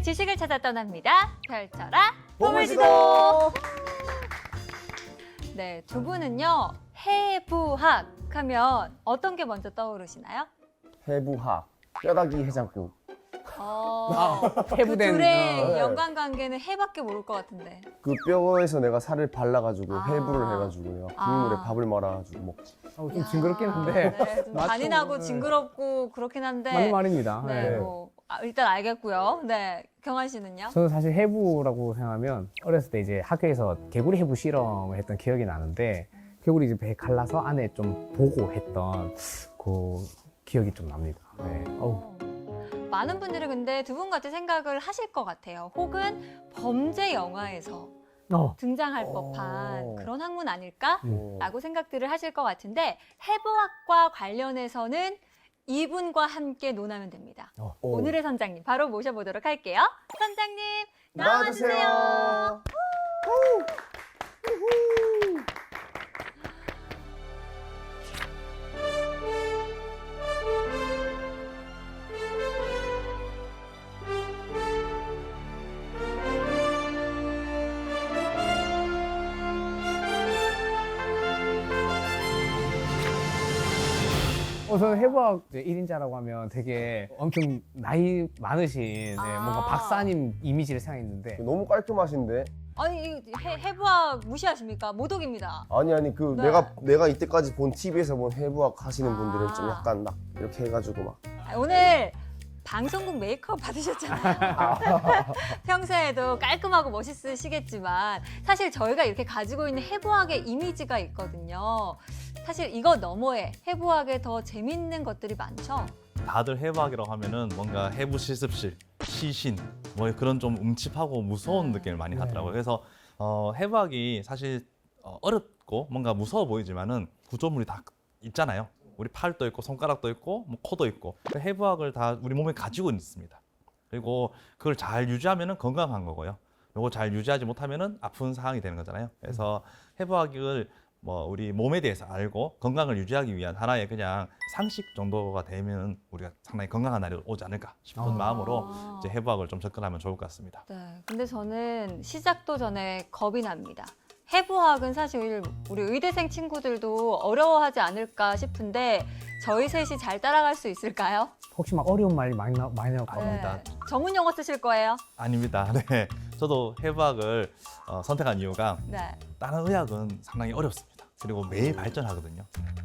지식을 찾아 떠납니다. 펼쳐라 보물지도. 네, 두 분은요 해부학 하면 어떤 게 먼저 떠오르시나요? 해부학, 뼈다귀 해장국. 그 해부된 둘의 연관관계는 해밖에 모를 것 같은데. 그 뼈에서 내가 살을 발라가지고 아. 해부를 해가지고 국물에 밥을 말아가지고 먹지. 좀 징그럽긴 한데 네, 좀 맞죠. 잔인하고 네. 징그럽고 그렇긴 한데. 맞는 말입니다. 네, 네. 뭐 일단 알겠고요. 네, 경환 씨는요? 저는 사실 해부라고 생각하면 어렸을 때 이제 학교에서 개구리 해부 실험을 했던 기억이 나는데 개구리 이제 배 갈라서 안에 좀 보고 했던 그 기억이 좀 납니다. 네. 많은 분들이 근데 두 분 같이 생각을 하실 것 같아요. 혹은 범죄 영화에서 등장할 법한 그런 학문 아닐까라고 생각들을 하실 것 같은데 해부학과 관련해서는 이분과 함께 논하면 됩니다. 오늘의 선장님 바로 모셔보도록 할게요. 선장님 나와주세요. 저는 해부학 1인자라고 하면 되게 엄청 나이 많으신 뭔가 박사님 이미지를 생각했는데 너무 깔끔하신데? 아니 이 해부학 무시하십니까? 모독입니다. 아니 그 네. 내가 이때까지 본 TV에서 본 해부학 하시는 분들은 좀 아. 약간 막 이렇게 해가지고 막 오늘 방송국 메이크업 받으셨잖아요. 평소에도 깔끔하고 멋있으시겠지만 사실 저희가 이렇게 가지고 있는 해부학의 이미지가 있거든요. 사실 이거 너머에 해부학에 더 재밌는 것들이 많죠. 다들 해부학이라고 하면은 뭔가 해부 실습실, 시신 뭐 그런 좀 음침하고 무서운 느낌을 많이 갖더라고요. 그래서 해부학이 사실 어렵고 뭔가 무서워 보이지만은 구조물이 다 있잖아요. 우리 팔도 있고 손가락도 있고 뭐 코도 있고 그 해부학을 다 우리 몸에 가지고 있습니다. 그리고 그걸 잘 유지하면은 건강한 거고요. 요거 잘 유지하지 못하면은 아픈 상황이 되는 거잖아요. 그래서 해부학을 뭐 우리 몸에 대해서 알고 건강을 유지하기 위한 하나의 그냥 상식 정도가 되면 우리가 상당히 건강한 날이 오지 않을까 싶은 마음으로 이제 해부학을 좀 접근하면 좋을 것 같습니다. 네, 근데 저는 시작도 전에 겁이 납니다. 해부학은 사실 우리 의대생 친구들도 어려워하지 않을까 싶은데 저희 셋이 잘 따라갈 수 있을까요? 혹시 막 어려운 말이 많이 나올까요? 아닙니다. 전문 용어 쓰실 거예요? 아닙니다. 네, 저도 해부학을 선택한 이유가 네. 다른 의학은 상당히 어렵습니다. 그리고 매일 발전하거든요.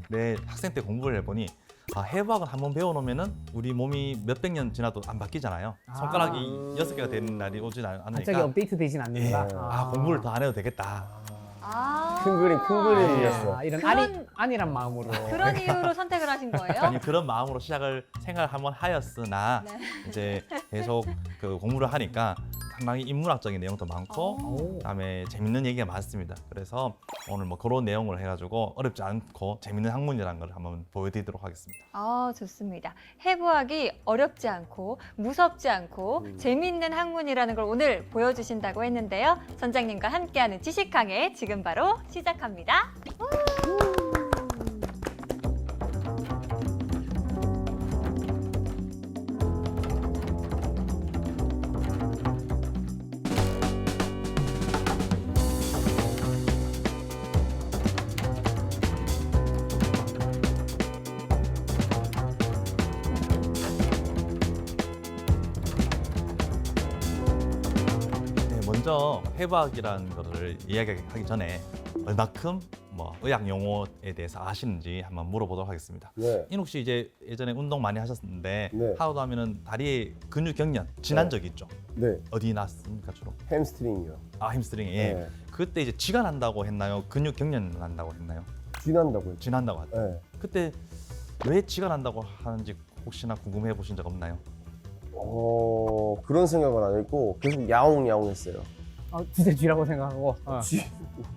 내 학생 때 공부를 해보니 해부학은 한번 배워놓으면은 우리 몸이 몇백 년 지나도 안 바뀌잖아요. 손가락이 6개가 되는 날이 오지 갑자기 않으니까 업데이트 되진 않는다. 공부를 더 안 해도 되겠다. 큰 그림이었어. 이런 그런- 안이란 마음으로. 그런 이유로 선택을 하신 거예요? 아니 그런 마음으로 생각을 한번 하였으나 네. 이제 계속 그 공부를 하니까 상당히 인문학적인 내용도 많고 오. 그다음에 재밌는 얘기가 많습니다. 그래서 오늘 뭐 그런 내용을 해가지고 어렵지 않고 재밌는 학문이라는 걸 한번 보여드리도록 하겠습니다. 좋습니다. 해부학이 어렵지 않고 무섭지 않고 재미있는 학문이라는 걸 오늘 보여주신다고 했는데요. 선장님과 함께하는 지식항해 지금 바로 시작합니다. 네, 먼저 해부학이라는 것을 이야기하기 전에 얼마큼 뭐 의학 용어에 대해서 아시는지 한번 물어보도록 하겠습니다. 네. 인욱 씨 이제 예전에 운동 많이 하셨는데 네. 하우도 하면은 다리에 근육 경련 지난 적이 있죠. 네. 어디 났습니까 주로? 햄스트링이요. 햄스트링에. 예. 네. 그때 이제 쥐가 난다고 했나요? 근육 경련 난다고 했나요? 쥐난다고요. 쥐난다고 하죠. 네. 그때 왜 쥐가 난다고 하는지 혹시나 궁금해 보신 적 없나요? 그런 생각은 안 했고 계속 야옹야옹했어요. 진짜 쥐라고 생각하고.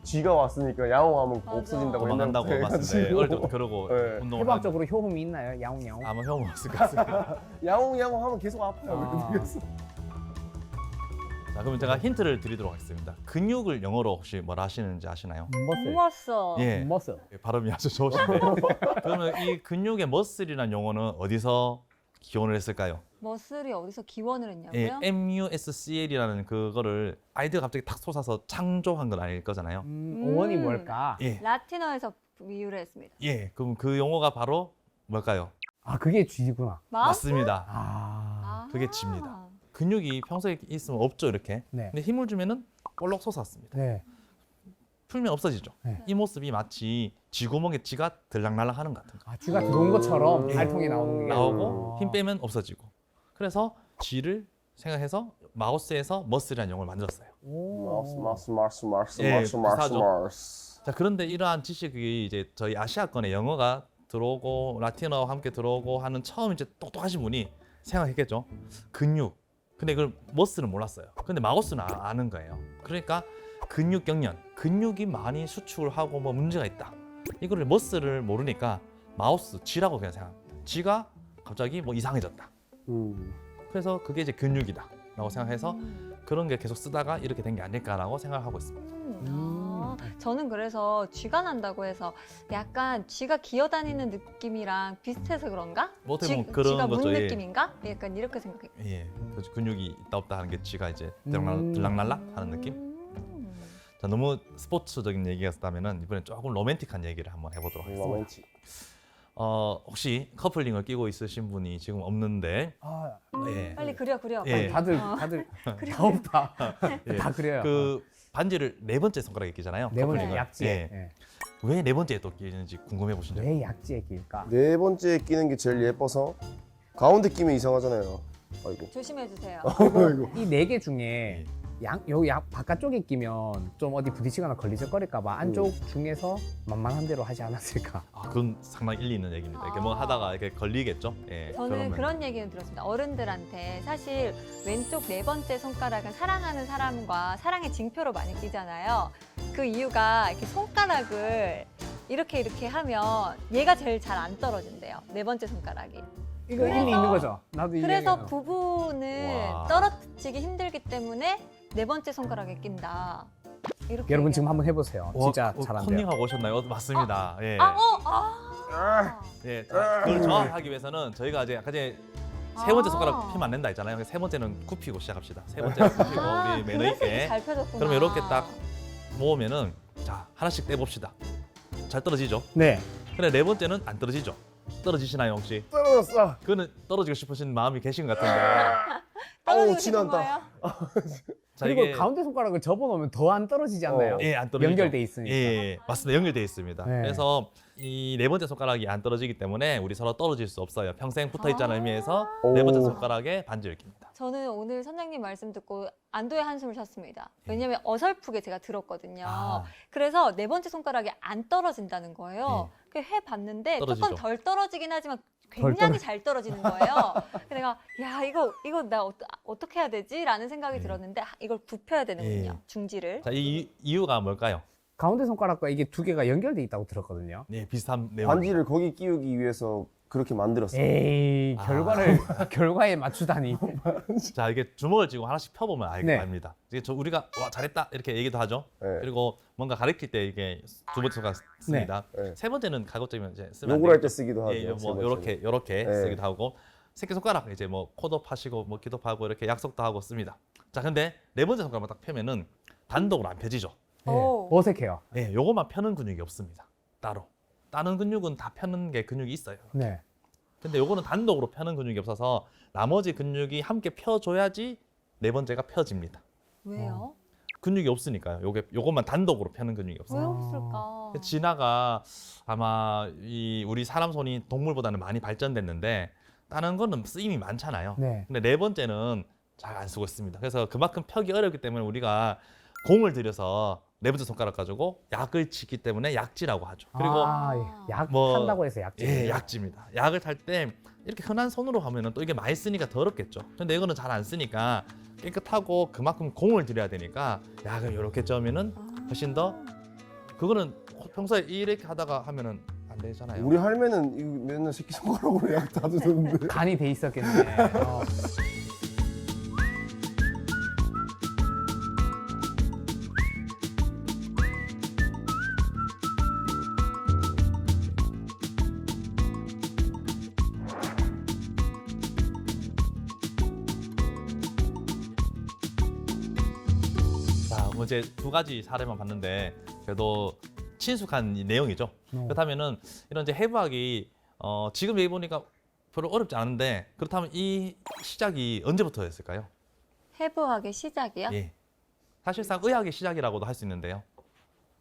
쥐가 왔으니까 야옹하면 맞아. 없어진다고 도망간다고 옛날부터 봤는데 해가지고. 어릴 때부터 그러고 네. 운동을 해부학적으로 효험이 있나요? 야옹야옹. 아마 형 없을 것 같습니다. 야옹야옹하면 계속 아파요. 그래서. 자, 그러면 제가 힌트를 드리도록 하겠습니다. 근육을 영어로 혹시 뭐라 하시는지 아시나요? 머슬. 멋있어. 예. 머슬. 발음이 아주 좋으신데. 그러면 이 근육의 머슬이라는 용어는 어디서 기원을 했을까요? 머슬이 어디서 기원을 예, 했냐고요? MUSCL이라는 그거를 아이디어가 갑자기 탁 솟아서 창조한 건 아닐 거잖아요. 어원이 뭘까? 예, 라틴어에서 비유를 했습니다. 예. 그럼 그 용어가 바로 뭘까요? 아, 그게 쥐구나. 맞습니다. 아, 그게 쥐입니다. 근육이 평소에 있으면 없죠, 이렇게. 네. 근데 힘을 주면은 볼록 솟았습니다. 네. 풀면 없어지죠. 네. 이 모습이 마치 쥐구멍에 쥐가 들락날락 하는 것 같은 거. 아, 쥐가 들어온 것처럼 예. 알통이 나오는 게 나오고 아. 힘 빼면 없어지고. 그래서 쥐를 생각해서 마우스에서 머슬이라는 용어를 만들었어요. 마우스. 예, 비슷하죠. 마우스. 자, 그런데 이러한 지식이 이제 저희 아시아권에 영어가 들어오고 라틴어와 함께 들어오고 하는 처음 이제 똑똑하신 분이 생각했겠죠. 근육. 근데 그걸 머슬은 몰랐어요. 근데 마우스는 아는 거예요. 그러니까 근육 경련, 근육이 많이 수축을 하고 뭐 문제가 있다. 이거를 머슬을 모르니까 마우스, 쥐라고 그냥 생각합니다. 쥐가 갑자기 뭐 이상해졌다. 그래서 그게 이제 근육이다라고 생각해서 그런 게 계속 쓰다가 이렇게 된 게 아닐까라고 생각하고 있습니다. 저는 그래서 쥐가 난다고 해서 약간 쥐가 기어다니는 느낌이랑 비슷해서 그런가? 뭐 어떻게 보면 그런 쥐가 문 거죠. 예. 느낌인가? 약간 이렇게 생각해요. 예, 그래서 근육이 있다 없다 하는 게 쥐가 이제 들락날락 하는 느낌. 자, 너무 스포츠적인 얘기였다면은 이번엔 조금 로맨틱한 얘기를 한번 해보도록 하겠습니다. 로맨틱. 혹시 커플링을 끼고 있으신 분이 지금 없는데, 아, 예, 빨리 그려. 예. 다들 다 없다. 예. 다 그래요. 그 반지를 네 번째 손가락에 끼잖아요. 네 번째 커플링을. 약지에. 예. 예. 왜 네 번째에 또 끼는지 궁금해 보신 적? 왜 약지에 끼일까? 네 번째 끼는 게 제일 예뻐서 가운데 끼면 이상하잖아요. 아이고. 조심해 주세요. 아이고. 이 네 개 중에 바깥쪽에 끼면 좀 어디 부딪히거나 걸리적거릴까봐 안쪽 중에서 만만한 대로 하지 않았을까? 아, 그건 상당히 일리 있는 얘기입니다. 이렇게 뭐 하다가 이렇게 걸리겠죠. 예, 저는 그러면. 그런 얘기는 들었습니다. 어른들한테 사실 왼쪽 네 번째 손가락은 사랑하는 사람과 사랑의 징표로 많이 끼잖아요. 그 이유가 이렇게 손가락을 이렇게 하면 얘가 제일 잘 안 떨어진대요. 네 번째 손가락이. 이거 일리 있는 거죠? 나도 이 그래서 얘기는. 부부는 와. 떨어지기 힘들기 때문에 네 번째 손가락에 낀다. 이렇게 여러분 지금 얘기하고. 한번 해보세요. 진짜 잘 안 돼요. 컨닝하고 오셨나요? 맞습니다. 예. 예. 자, 그걸 정확하게 하기 위해서는 저희가 이제 아까 전에 세 번째 손가락 피면 안 된다 했잖아요. 그래서 세 번째는 굽히고 시작합시다. 세 번째는 굽히고 우리 매너 그래서 이렇게 있게. 잘 펴졌구나. 그러면 이렇게 딱 모으면은 자, 하나씩 떼봅시다. 잘 떨어지죠? 네. 근데 네 번째는 안 떨어지죠? 떨어지시나요 혹시? 떨어졌어. 그거는 떨어지고 싶으신 마음이 계신 것 같은데. 떨어지고 아우, 싶은 지난다. 거예요? 자, 그리고 가운데 손가락을 접어놓으면 더 안 떨어지지 않나요? 예, 안 떨어지죠. 연결돼 있으니까. 예, 맞습니다. 연결돼 있습니다. 네. 그래서 이 네 번째 손가락이 안 떨어지기 때문에 우리 서로 떨어질 수 없어요. 평생 붙어 있자는 의미에서 네 번째 오. 손가락에 반지를 낍니다. 저는 오늘 선장님 말씀 듣고 안도의 한숨을 쉬었습니다. 왜냐하면 어설프게 제가 들었거든요. 아. 그래서 네 번째 손가락이 안 떨어진다는 거예요. 그 해봤는데 떨어지죠. 조금 덜 떨어지긴 하지만 굉장히 잘 떨어지는 거예요. 그래서 내가 야 이거 나 어떻게 해야 되지? 라는 생각이 들었는데 이걸 굽혀야 되는군요. 예. 중지를. 자, 이 이유가 뭘까요? 가운데 손가락과 이게 두 개가 연결돼 있다고 들었거든요. 네, 비슷한 내용. 반지를 거기 끼우기 위해서 그렇게 만들었어요. 에이, 결과에 맞추다니. 자, 이게 주먹을 쥐고 하나씩 펴보면 네. 압니다. 이게 우리가 와 잘했다 이렇게 얘기도 하죠. 네. 그리고 뭔가 가르칠 때 이게 두 번째 손가락 씁니다. 네. 세 번째는 가급적이면 이제 쓰면 안 욕을 할 되겠죠. 때 쓰기도 하죠. 예, 세 뭐 번째는. 요렇게 네. 쓰기도 하고 새끼 손가락 이제 뭐 코도 파시고 뭐 귀도 파고 이렇게 약속도 하고 씁니다. 자, 근데 네 번째 손가락만 딱 펴면은 단독으로 안 펴지죠. 네. 오. 어색해요. 예, 요것만 펴는 근육이 없습니다. 따로. 다른 근육은 다 펴는 게 근육이 있어요. 네. 근데 요거는 단독으로 펴는 근육이 없어서 나머지 근육이 함께 펴줘야지 네 번째가 펴집니다. 왜요? 근육이 없으니까요. 요것만 단독으로 펴는 근육이 왜 없어요. 없을까? 진화가 아마 우리 사람 손이 동물보다는 많이 발전됐는데 다른 거는 쓰임이 많잖아요. 네. 근데 네 번째는 잘 안 쓰고 있습니다. 그래서 그만큼 펴기 어렵기 때문에 우리가 공을 들여서 네 번째 손가락 가지고 약을 치기 때문에 약지라고 하죠. 그리고 약 뭐- 탄다고 해서 약지. 예, 약지입니다. 약을 탈 때 이렇게 흔한 손으로 하면은 또 이게 많이 쓰니까 더럽겠죠. 근데 이거는 잘 안 쓰니까 깨끗하고 그만큼 공을 들여야 되니까 약을 이렇게 쪄면은 훨씬 더 그거는 평소에 이렇게 하다가 하면은 안 되잖아요. 우리 할매는 이거 맨날 새끼 손가락으로 약 다주는데. 간이 돼 있었겠네. 뭐 이제 두 가지 사례만 봤는데 그래도 친숙한 이 내용이죠. 그렇다면은 이런 이제 해부학이 지금 얘기 보니까 별로 어렵지 않은데 그렇다면 이 시작이 언제부터였을까요? 해부학의 시작이요? 예. 사실상 의학의 시작이라고도 할 수 있는데요.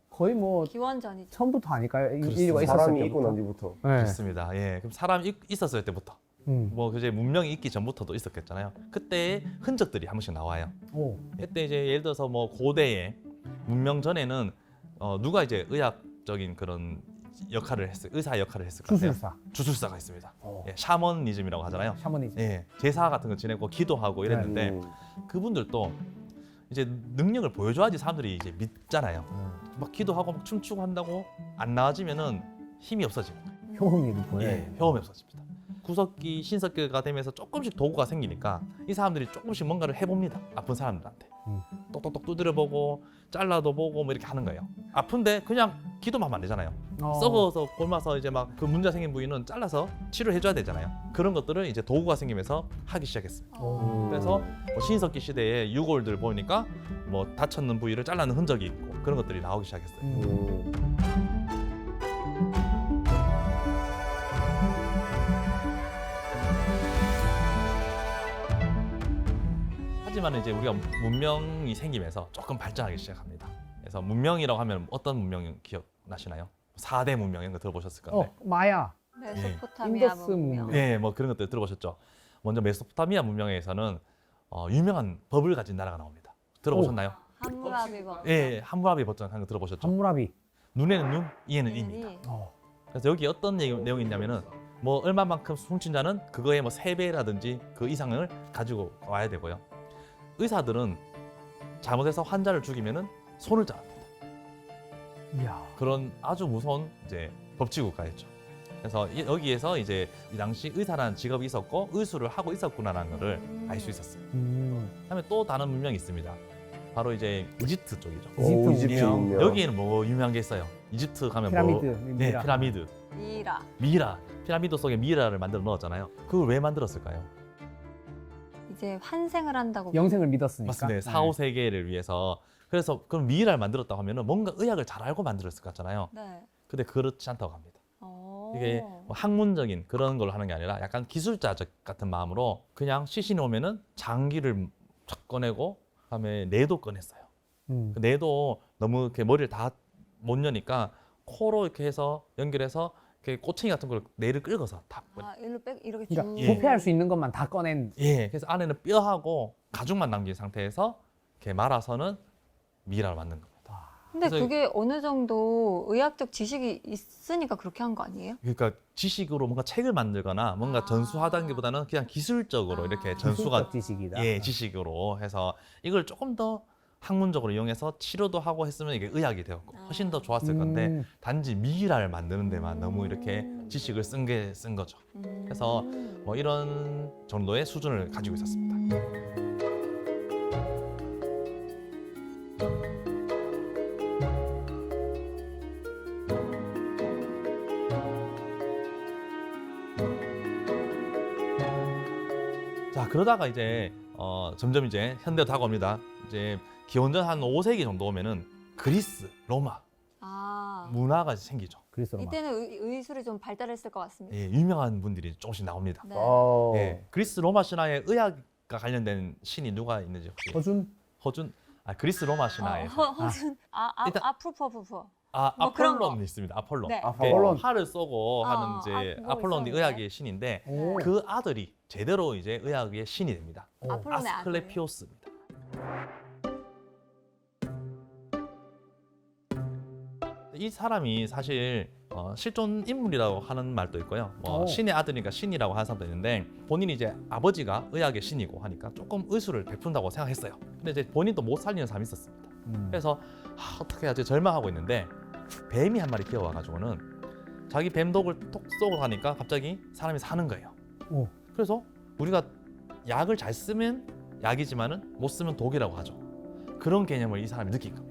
거의 뭐 기원전이죠. 처음부터 아닐까요? 그렇습니다. 인류가 있었을 사람이 때부터. 있고 난 뒤부터. 네. 그렇습니다. 예. 그럼 사람이 있었을 때부터 뭐 이제 문명이 있기 전부터도 있었겠잖아요. 그때의 흔적들이 한 번씩 나와요. 오. 이때 이제 예를 들어서 뭐 고대의 문명 전에는 누가 이제 의학적인 그런 역할을 했을 의사 역할을 했을 것 같아요. 주술사, 주술사가 있습니다. 오. 예, 샤머니즘이라고 하잖아요. 샤머니즘. 예, 제사 같은 거 지내고 기도하고 이랬는데 그분들도 이제 능력을 보여줘야지 사람들이 이제 믿잖아요. 막 기도하고 막 춤추고 한다고 안 나아지면은 힘이 없어집니다. 효험이 보여요. 예, 효험이 없어집니다. 구석기, 신석기가 되면서 조금씩 도구가 생기니까 이 사람들이 조금씩 뭔가를 해봅니다. 아픈 사람들한테. 똑똑똑 두드려보고 잘라도 보고 뭐 이렇게 하는 거예요. 아픈데 그냥 기도만 하면 안 되잖아요. 썩어서 굶어서 이제 막 그 문제 생긴 부위는 잘라서 치료해줘야 되잖아요. 그런 것들을 이제 도구가 생기면서 하기 시작했습니다. 그래서 뭐 신석기 시대에 유골들 보니까 뭐 다쳤는 부위를 잘라는 흔적이 있고 그런 것들이 나오기 시작했어요. 하지만 이제 우리가 문명이 생기면서 조금 발전하기 시작합니다. 그래서 문명이라고 하면 어떤 문명 기억나시나요? 4대 문명 이런 거 들어보셨을 건데. 마야. 메소포타미아 인더스 문명. 문명. 네, 뭐 그런 것들 들어보셨죠. 먼저 메소포타미아 문명에서는 유명한 법을 가진 나라가 나옵니다. 들어보셨나요? 함무라비 법. 예, 함무라비 법정 한거 들어보셨죠? 함무라비. 눈에는 눈, 이에는 이입니다. 그래서 여기 어떤 내용이 있냐면은 뭐 얼마만큼 훔친 자는 그거의 뭐 3배라든지 그 이상을 가지고 와야 되고요. 의사들은 잘못해서 환자를 죽이면은 손을 자릅니다. 이야. 그런 아주 무서운 이제 법치국가였죠. 그래서 여기에서 이제 이 당시 의사라는 직업이 있었고 의술을 하고 있었구나라는 것을 알 수 있었어요. 그다음에 또 다른 문명이 있습니다. 바로 이제 이집트 쪽이죠. 이집트 이집트 문명. 문명. 여기에는 뭐 유명한 게 있어요. 이집트 가면 피라미드. 뭐 네, 피라미드, 미라. 미라, 피라미드 속에 미라를 만들어 넣었잖아요. 그걸 왜 만들었을까요? 이제 환생을 한다고. 영생을 믿었으니까. 맞습니다. 4, 5세계를 위해서. 그래서 그럼 미라를 만들었다고 하면은 뭔가 의학을 잘 알고 만들었을 것 같잖아요. 네. 근데 그렇지 않다고 합니다. 오. 이게 뭐 학문적인 그런 걸 하는 게 아니라 약간 기술자적 같은 마음으로 그냥 시신이 오면은 장기를 쫙 꺼내고 그다음에 뇌도 꺼냈어요. 그 뇌도 너무 이렇게 머리를 다 못 여니까 코로 이렇게 해서 연결해서 이렇게 꼬챙이 같은 걸 뇌를 끌어서 다 일로 빽 이렇게 쭉. 그러니까 예. 부패할 수 있는 것만 다 꺼낸. 예, 그래서 안에는 뼈하고 가죽만 남긴 상태에서 이렇게 말아서는 미라를 만든 겁니다. 근데 그래서 그게 어느 정도 의학적 지식이 있으니까 그렇게 한 거 아니에요? 그러니까 지식으로 뭔가 책을 만들거나 뭔가 전수하다는 게보다는 그냥 기술적으로 이렇게 전수가 지식이다. 예, 지식으로 해서 이걸 조금 더 학문적으로 이용해서 치료도 하고 했으면 이게 의학이 되었고 훨씬 더 좋았을 건데 단지 미라를 만드는 데만 너무 이렇게 지식을 쓴 거죠. 그래서 뭐 이런 정도의 수준을 가지고 있었습니다. 자, 그러다가 이제 점점 이제 현대로 다가옵니다. 이제 기원전 한 5세기 정도 오면은 그리스, 로마 문화가 생기죠. 그래서 이때는 의술이 좀 발달했을 것 같습니다. 예, 유명한 분들이 조금씩 나옵니다. 네. 예, 그리스 로마 신화에 의학과 관련된 신이 누가 있는지 혹시? 허준? 그리스 로마 신화에 허준. 일단- 아프퍼프퍼. 아폴론이 그런 거. 있습니다. 아폴론. 네. 아폴론. 활을 쏘고 하는 아, 이제 그거 아폴론이 있었는데. 의학의 신인데 오. 그 아들이 제대로 이제 의학의 신이 됩니다. 아폴론의 아들. 아스클레피오스입니다. 이 사람이 사실 실존 인물이라고 하는 말도 있고요. 뭐 오. 신의 아들이니까 신이라고 하는 사람도 있는데 본인이 이제 아버지가 의학의 신이고 하니까 조금 의술을 베푼다고 생각했어요. 근데 이제 본인도 못 살리는 사람이 있었습니다. 그래서 어떻게 해야지 절망하고 있는데 뱀이 한 마리 뛰어와가지고는 자기 뱀독을 톡 쏘고 하니까 갑자기 사람이 사는 거예요. 오. 그래서 우리가 약을 잘 쓰면 약이지만은 못 쓰면 독이라고 하죠. 그런 개념을 이 사람이 느낀 겁니다.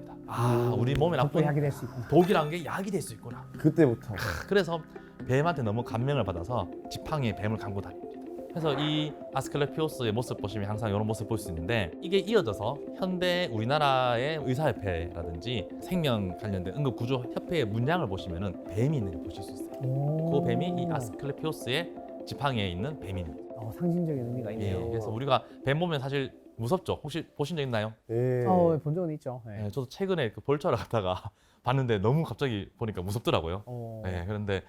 우리 몸에 나쁜 약이 될 수 있구나. 독이란 게 약이 될 수 있구나. 그때부터. 그래서 뱀한테 너무 감명을 받아서 지팡이에 뱀을 감고 다닙니다. 그래서 이 아스클레피오스의 모습 보시면 항상 이런 모습 볼 수 있는데 이게 이어져서 현대 우리나라의 의사협회라든지 생명 관련된 응급구조협회의 문양을 보시면은 뱀이 있는 걸 보실 수 있어요. 그 뱀이 이 아스클레피오스의 지팡이에 있는 뱀입니다. 상징적인 의미가 예, 있네요. 그래서 우리가 뱀 보면 사실 무섭죠. 혹시 보신 적 있나요? 예. 본 적은 있죠. 네. 예, 저도 최근에 그 벌초하러 갔다가 봤는데 너무 갑자기 보니까 무섭더라고요. 예, 그런데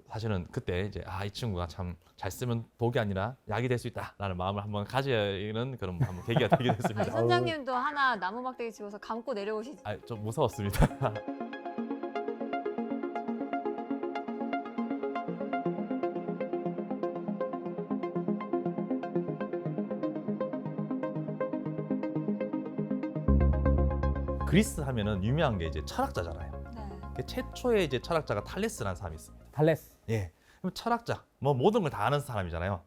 사실은 그때 이제 이 친구가 참 잘 쓰면 독이 아니라 약이 될 수 있다라는 마음을 한번 가지는 그런 한번 계기가 되게 아니, 됐습니다. 선장님도 하나 나무 막대기 집어서 감고 내려오시지. 좀 무서웠습니다. 그리스 하면은 유명한 게 이제 철학자잖아요. 네. 그 최초의 이제 철학자가 탈레스라는 사람이 있습니다. 탈레스. 예. 그럼 철학자, 뭐 모든 걸 다 아는 사람이잖아요.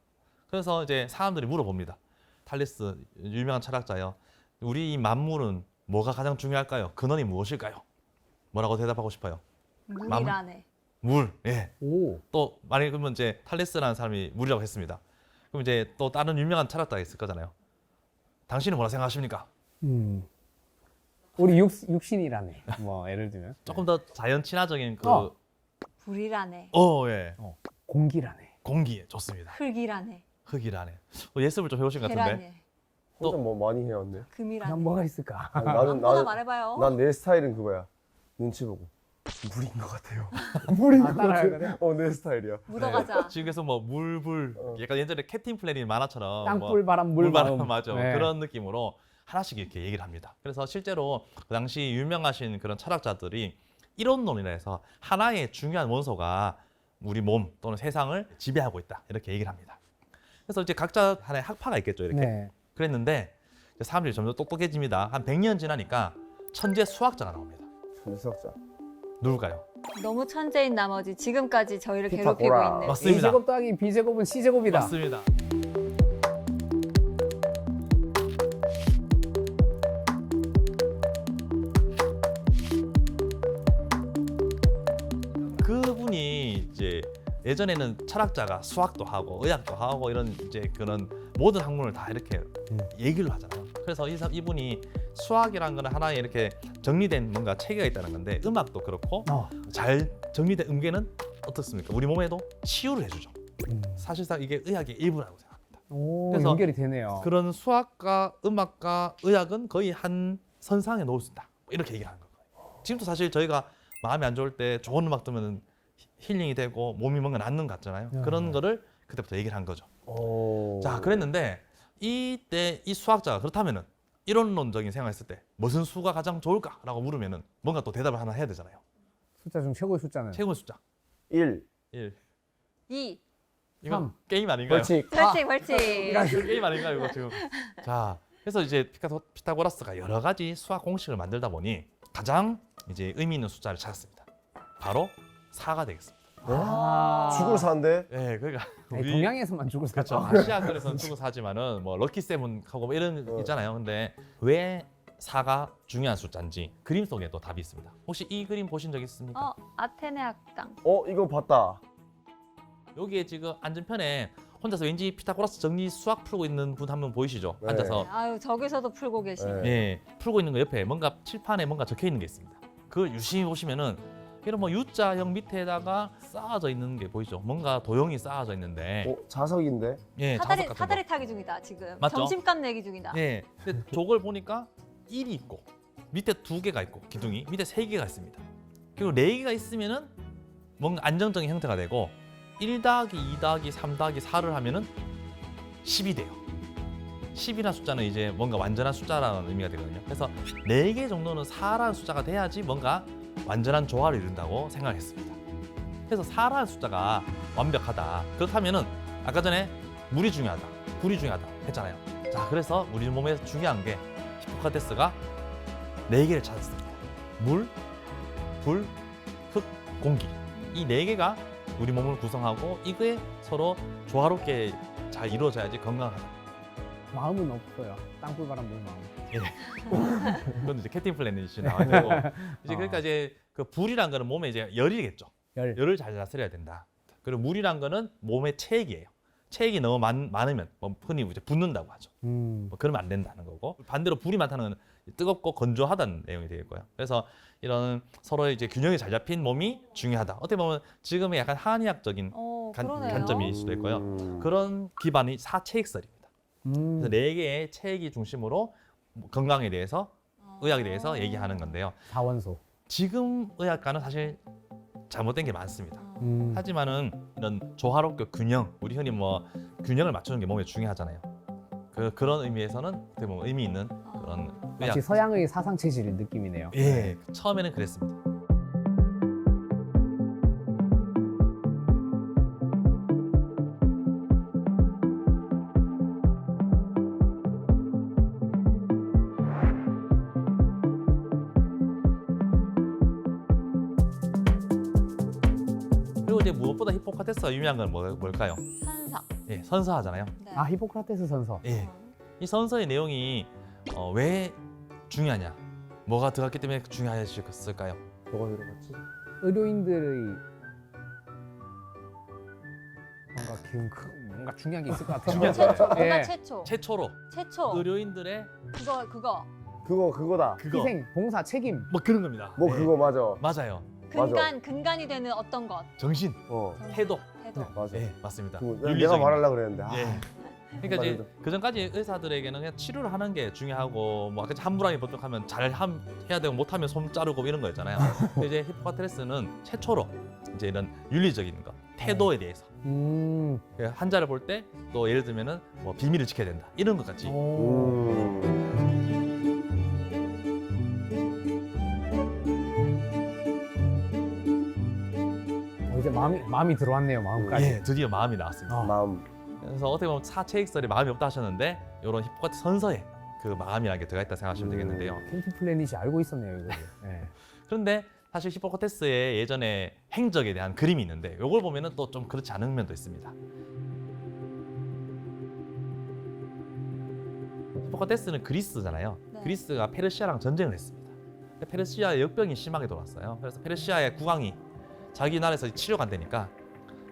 그래서 이제 사람들이 물어봅니다. 탈레스 유명한 철학자요. 우리 이 만물은 뭐가 가장 중요할까요? 근원이 무엇일까요? 뭐라고 대답하고 싶어요? 물이라네. 물. 예. 오. 또 만약에 그러면 이제 탈레스라는 사람이 물이라고 했습니다. 그럼 이제 또 다른 유명한 철학자가 있을 거잖아요. 당신은 뭐라 생각하십니까? 우리 육신이라네. 뭐 예를 들면 조금 더 자연 친화적인 그 불이라네. 예. 공기라네. 공기 좋습니다. 흙이라네. 흙이라네. 예습을 좀 해오신 것 같은데. 계란네. 혼자 뭐 많이 해왔네. 금이라네. 그냥 뭐가 있을까? 아니, 아무거나 말해봐요. 난 내 스타일은 그거야. 눈치 보고. 물인 것 같아요. 물인 것 따라해야 같아. 내 스타일이야. 묻어가자. 지금 그래서 뭐 물불 약간 예전에 캡틴 플래닛 만화처럼 땅불 바람 물 물 바람 마음. 맞아 네. 그런 느낌으로 하나씩 이렇게 얘기를 합니다. 그래서 실제로 그 당시 유명하신 그런 철학자들이 이론론이라 해서 하나의 중요한 원소가 우리 몸 또는 세상을 지배하고 있다 이렇게 얘기를 합니다. 그래서 이제 각자 하나의 학파가 있겠죠 이렇게. 네. 그랬는데 이제 사람들이 점점 똑똑해집니다. 한 100년 지나니까 천재 수학자가 나옵니다. 분석자. 누굴까요? 너무 천재인 나머지 지금까지 저희를 피타고라. 괴롭히고 있는. 맞습니다. A제곱 더하기 B제곱은 C제곱이다. 맞습니다. 그분이 이제 예전에는 철학자가 수학도 하고 의학도 하고 이런 이제 그런 모든 학문을 다 이렇게 얘기를 하잖아요. 그래서 이분이 수학이라는 거는 하나의 이렇게 정리된 뭔가 체계가 있다는 건데 음악도 그렇고 잘 정리된 음계는 어떻습니까? 우리 몸에도 치유를 해주죠. 사실상 이게 의학의 일부라고 생각합니다. 오, 그래서 연결이 되네요. 그런 수학과 음악과 의학은 거의 한 선상에 놓을 수 있다. 이렇게 얘기를 하는 거예요. 지금도 사실 저희가 마음이 안 좋을 때 좋은 음악 들으면 힐링이 되고 몸이 뭔가 낫는 것 같잖아요. 그런 거를 그때부터 얘기를 한 거죠. 자, 그랬는데 이때 이 수학자가 그렇다면은 이론론적인 생각했을 때 무슨 수가 가장 좋을까라고 물으면은 뭔가 또 대답을 하나 해야 되잖아요. 숫자 중 최고의 숫자는 최고의 숫자 1. 1. 2. 이건 삼. 게임 아닌가요? 벌칙. 벌칙. 이거 게임 아닌가요, 이거 지금? 자, 그래서 이제 피타고라스가 여러 가지 수학 공식을 만들다 보니 가장 이제 의미 있는 숫자를 찾았습니다. 바로 4가 되겠습니다. 죽을 사는데. 네, 그러니까 아니, 동양에서만 죽을 그렇죠. 사죠. 아시아권에서는 죽을 사지만은 뭐 럭키 세븐하고 뭐 이런 있잖아요. 근데 왜 4가 중요한 숫자인지 그림 속에 또 답이 있습니다. 혹시 이 그림 보신 적 있습니까? 아테네 학당. 이거 봤다. 여기에 지금 앉은편에 혼자서 왠지 피타고라스 정리 수학 풀고 있는 분 한 분 보이시죠? 네. 앉아서 아유, 저기서도 풀고 계시네. 네. 예, 풀고 있는 거 옆에 뭔가 칠판에 뭔가 적혀 있는 게 있습니다. 그걸 유심히 보시면은 이런 뭐 U자형 밑에다가 쌓아져 있는 게 보이죠? 뭔가 도형이 쌓아져 있는데 자석인데. 예, 자석 같은 거. 사다리 타기 중이다 지금. 맞죠? 점심값 내기 중이다. 예, 근데 저걸 보니까 1이 있고 밑에 2개가 있고 기둥이 밑에 3개가 있습니다. 그리고 4개가 있으면은 뭔가 안정적인 형태가 되고 1 더하기 2 더하기 3 더하기 4를 하면은 10이 돼요. 10이라는 숫자는 이제 뭔가 완전한 숫자라는 의미가 되거든요. 그래서 4개 정도는 4라는 숫자가 돼야지 뭔가 완전한 조화를 이룬다고 생각했습니다. 그래서 4라는 숫자가 완벽하다. 그렇다면은 아까 전에 물이 중요하다, 불이 중요하다 했잖아요. 자, 그래서 우리 몸에 중요한 게 히포크라테스가 4개를 찾았습니다. 물, 불, 흙, 공기. 이 4개가 우리 몸을 구성하고 이게 서로 조화롭게 잘 이루어져야지 건강하다. 마음은 없어요. 땅굴 바람 물 마음. 그건 이제 캡틴 플래닛이 나와야 되고 이제 그러니까 이제 그 불이란 거는 몸에 이제 열이겠죠. 열. 열을 잘 다스려야 된다. 그리고 물이란 거는 몸의 체액이에요. 체액이 너무 많으면 뭐 흔히 이제 붓는다고 하죠. 뭐 그러면 안 된다는 거고, 반대로 불이 많다는 건 뜨겁고 건조하다는 내용이 되겠고요. 그래서 이런 서로의 이제 균형이 잘 잡힌 몸이 중요하다. 어떻게 보면 지금의 약간 한의학적인 그러네요. 관점일 수도 있고요. 그런 기반이 사체액설입니다. 그래서 4개의 체액이 중심으로 건강에 대해서 의학에 대해서 얘기하는 건데요. 사원소. 지금 의학과는 사실 잘못된 게 많습니다. 하지만은 이런 조화롭게 균형, 우리 흔히 뭐 균형을 맞추는 게 몸에 중요하잖아요. 그런 의미에서는 어떻게 보면 의미 있는 그런 의학. 마치 서양의 사상 체질 느낌이네요. 예, 처음에는 그랬습니다. 그리고 이제 무엇보다 히포크라테스가 유명한 건 뭘까요? 선서. 예, 선서하잖아요. 네. 아, 히포크라테스 선서. 예, 이 선서의 내용이 왜 중요하냐? 뭐가 들어갔기 때문에 중요했을까요? 뭐가 들어갔지? 의료인들의 뭔가 중요한 게 있을 것 같아요. 최초. 예. 누가 최초? 최초로 최초. 의료인들의 그거. 그거다. 희생, 봉사, 책임. 뭐 그런 겁니다. 뭐 예, 그거 맞아. 맞아요. 근간이 되는 어떤 것. 정신, 태도. 태도. 맞아. 예, 맞습니다. 내가 윤리적인 말하려고 그랬는데. 아, 예. 그러니까 이제 그 전까지 의사들에게는 그냥 치료를 하는 게 중요하고 뭐 아까 함부랑이 보통하면 해야 되고 못하면 손 자르고 이런 거였잖아요. 근데 이제 히포크라테스는 최초로 이제 이런 윤리적인 거, 태도에 대해서 환자를 볼 때 또 예를 들면은 뭐 비밀을 지켜야 된다 이런 것까지. 이제 마음이 들어왔네요. 마음까지. 예, 드디어 마음이 나왔습니다. 마음. 그래서 어떻게 보면 사체익설에 마음이 없다 하셨는데 이런 히포크라테스 선서에 그 마음이라는 게 들어가 있다 생각하시면 되겠는데요. 켄티 플래닛이 알고 있었네요, 이거. 예. 그런데 사실 히포크라테스의 예전에 행적에 대한 그림이 있는데 이걸 보면은 또 좀 그렇지 않은 면도 있습니다. 히포크라테스는 그리스잖아요. 네. 그리스가 페르시아랑 전쟁을 했습니다. 페르시아의 역병이 심하게 돌았어요. 그래서 페르시아의 국왕이 자기 나라에서 치료가 안 되니까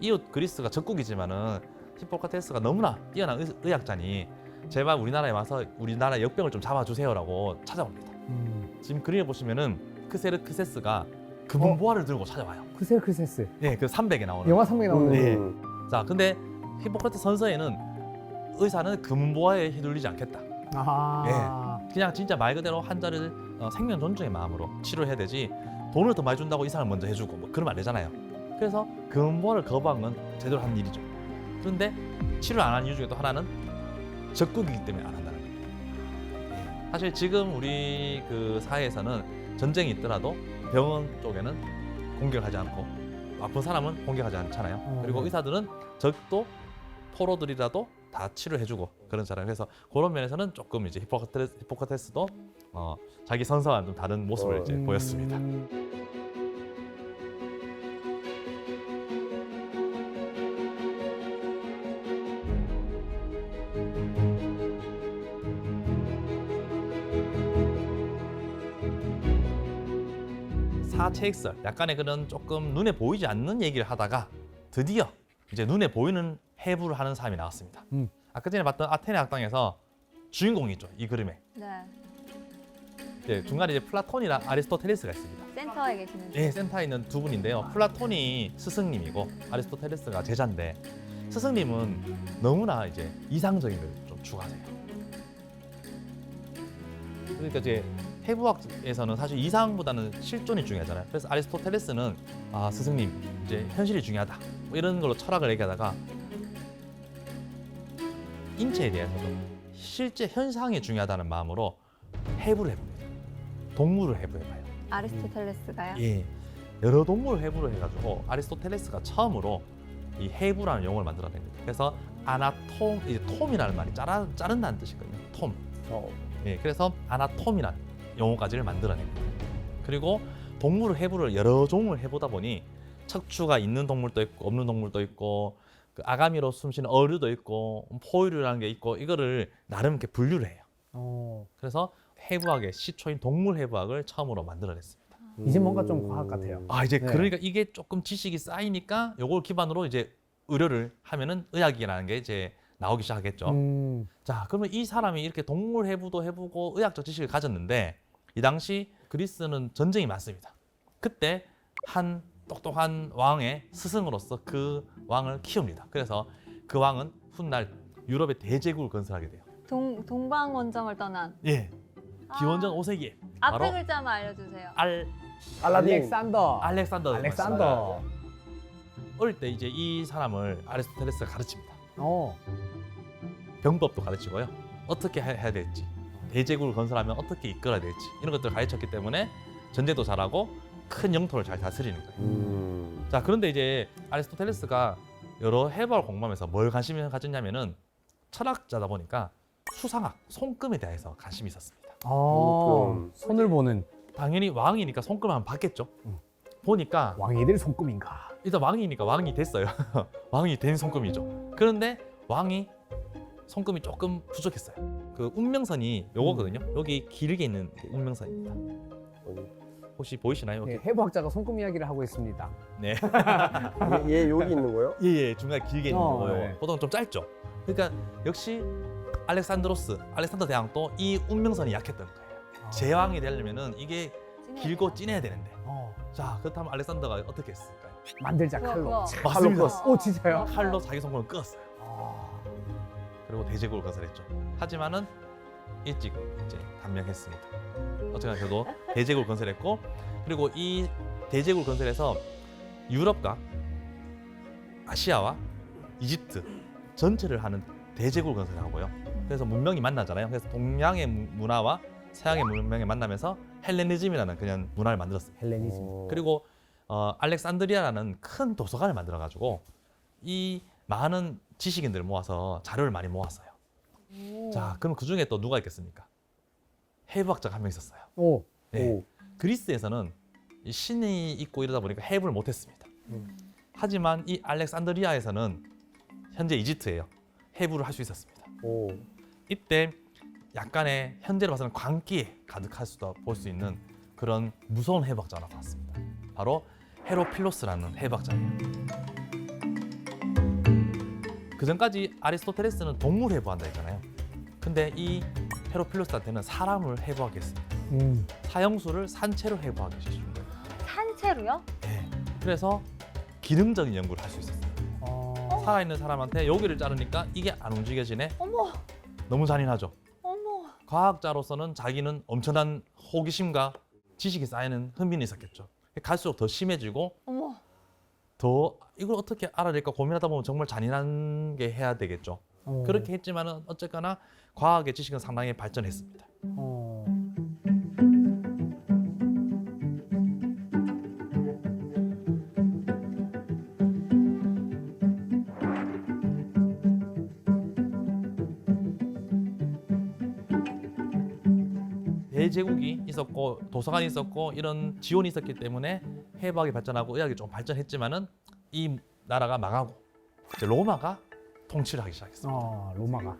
이웃 그리스가 적국이지만은 히포크라테스가 너무나 뛰어난 의학자니 제발 우리나라에 와서 우리나라 역병을 좀 잡아주세요라고 찾아옵니다. 지금 그림에 보시면은 크세르크세스가 금은보화를 들고 찾아와요. 크세르크세스. 예, 그 300에 나오는. 영화 300에 나오는. 예. 자, 근데 히포크라테스 선서에는 의사는 금은보화에 휘둘리지 않겠다. 아하. 그냥 진짜 말 그대로 환자를 생명 존중의 마음으로 치료해야 되지 돈을 더 많이 준다고 이상을 먼저 해주고 뭐 그러면 안 되잖아요. 그래서 금은보화를 거부한 건 제대로 한 일이죠. 그런데 치료를 안 한 이유 중에 또 하나는 적국이기 때문에 안 한다는 거예요. 사실 지금 우리 그 사회에서는 전쟁이 있더라도 병원 쪽에는 공격하지 않고 아픈 사람은 공격하지 않잖아요. 그리고 의사들은 적도 포로들이라도 다 치료해주고 그런잖아요. 그래서 그런 면에서는 조금 이제 히포크라테스도 자기 선서와는 좀 다른 모습을 이제 보였습니다. 사체익설, 약간의 그런 조금 눈에 보이지 않는 얘기를 하다가 드디어 이제 눈에 보이는 해부를 하는 사람이 나왔습니다. 아까 전에 봤던 아테네 학당에서 주인공이 있죠, 이 그림에. 네. 네, 중간에 이제 플라톤이랑 아리스토텔레스가 있습니다. 센터에 계시는. 네, 센터에 있는 두 분인데요. 플라톤이 스승님이고 아리스토텔레스가 제자인데 스승님은 너무나 이제 이상적인 걸 좀 추구하세요. 그러니까 이제 해부학에서는 사실 이상보다는 실존이 중요하잖아요. 그래서 아리스토텔레스는 스승님 이제 현실이 중요하다 뭐 이런 걸로 철학을 얘기하다가 인체에 대해서도 실제 현상이 중요하다는 마음으로 해부를 해봅니다. 동물을 해부해봐요. 아리스토텔레스가요? 예, 여러 동물 해부를 해가지고 아리스토텔레스가 처음으로 이 해부라는 용어를 만들어낸 거예요. 그래서 이제 톰이라는 말이 자른다는 뜻이거든요. 톰. 예, 그래서 아나톰이라는 용어까지를 만들어낸 거예요. 그리고 동물을 해부를 여러 종을 해보다 보니 척추가 있는 동물도 있고 없는 동물도 있고 그 아가미로 숨쉬는 어류도 있고 포유류라는 게 있고 이거를 나름 이렇게 분류를 해요. 그래서 해부학의 시초인 동물 해부학을 처음으로 만들어냈습니다. 이제 뭔가 좀 과학 같아요. 이제 네. 그러니까 이게 조금 지식이 쌓이니까 이걸 기반으로 이제 의료를 하면은 의학이라는 게 이제 나오기 시작하겠죠. 자, 그러면 이 사람이 이렇게 동물 해부도 해보고 의학적 지식을 가졌는데 이 당시 그리스는 전쟁이 많습니다. 그때 한 똑똑한 왕의 스승으로서 그 왕을 키웁니다. 그래서 그 왕은 훗날 유럽의 대제국을 건설하게 돼요. 동방원정을 떠난. 예, 기원전 5세기에 바로 앞에 글자만 알려주세요. 알렉산더. 알렉산더. 어릴 때 이제 이 사람을 아리스토텔레스가 가르칩니다. 병법도 가르치고요. 어떻게 해야 될지, 대제국을 건설하면 어떻게 이끌어야 될지 이런 것들을 가르쳤기 때문에 전쟁도 잘하고 큰 영토를 잘 다스리는 거예요. 자, 그런데 이제 아리스토텔레스가 여러 해부학을 공부하면서 뭘 관심을 가졌냐면은 철학자다 보니까 수상학, 손금에 대해서 관심이 있었습니다. 손을 보는. 당연히 왕이니까 손금을 한번 봤겠죠. 보니까 왕이 될 손금인가. 일단 왕이니까 왕이 됐어요. 왕이 된 손금이죠. 그런데 왕이 손금이 조금 부족했어요. 그 운명선이 요거거든요. 여기 길게 있는 게 운명선입니다. 혹시 보이시나요? 네, 해부학자가 손금 이야기를 하고 있습니다. 네. 얘 여기 있는 거요? 예, 중간에 길게 있는 거예요. 네. 보통 좀 짧죠. 그러니까 역시 알렉산더 대왕도 이 운명선이 약했던 거예요. 제왕이 되려면은 이게 길고 진해야 되는데. 자, 그렇다면 알렉산더가 어떻게 했을까요? 만들자 칼로. 맞습니다. 오, 진짜요? 칼로 자기 손금을 끄었어요. 그리고 대제국을 건설했죠. 하지만은 일찍 이제 단명했습니다. 어쨌거나 그래도 대제국을 건설했고, 그리고 이 대제국을 건설해서 유럽과 아시아와 이집트 전체를 하는 대제국을 건설하고요. 그래서 문명이 만나잖아요. 그래서 동양의 문화와 서양의 문명이 만나면서 헬레니즘이라는 그냥 문화를 만들었습니다. 헬레니즘. 그리고 알렉산드리아라는 큰 도서관을 만들어가지고 이 많은 지식인들을 모아서 자료를 많이 모았어요. 자, 그럼 그 중에 또 누가 있겠습니까? 해부학자가 한 명 있었어요. 네. 그리스에서는 이 신이 있고 이러다 보니까 해부를 못했습니다. 하지만 이 알렉산드리아에서는 현재 이집트예요. 해부를 할 수 있었습니다. 이때 약간의 현재로 봐서는 광기에 가득할 수도 볼 수 있는 그런 무서운 해부학자가 나타났습니다. 바로 헤로필로스라는 해부학자예요. 그 전까지 아리스토텔레스는 동물 해부한다 했잖아요. 근데 이 헤로필로스한테는 사람을 해부하게 했습니다. 사형수를 산채로 해부하게 시킨 거예요. 산채로요? 네. 그래서 기능적인 연구를 할 수 있었어요. 살아있는 사람한테 여기를 자르니까 이게 안 움직여지네. 어머, 너무 잔인하죠. 어머. 과학자로서는 자기는 엄청난 호기심과 지식이 쌓이는 흥미는 있었겠죠. 갈수록 더 심해지고 어머. 더 이걸 어떻게 알아낼까 고민하다 보면 정말 잔인한 게 해야 되겠죠. 그렇게 했지만은 어쨌거나 과학의 지식은 상당히 발전했습니다. 대제국이 있었고 도서관이 있었고 이런 지원이 있었기 때문에 해부학이 발전하고 의학이 좀 발전했지만은 이 나라가 망하고 이제 로마가 통치를 하기 시작했습니다. 로마가.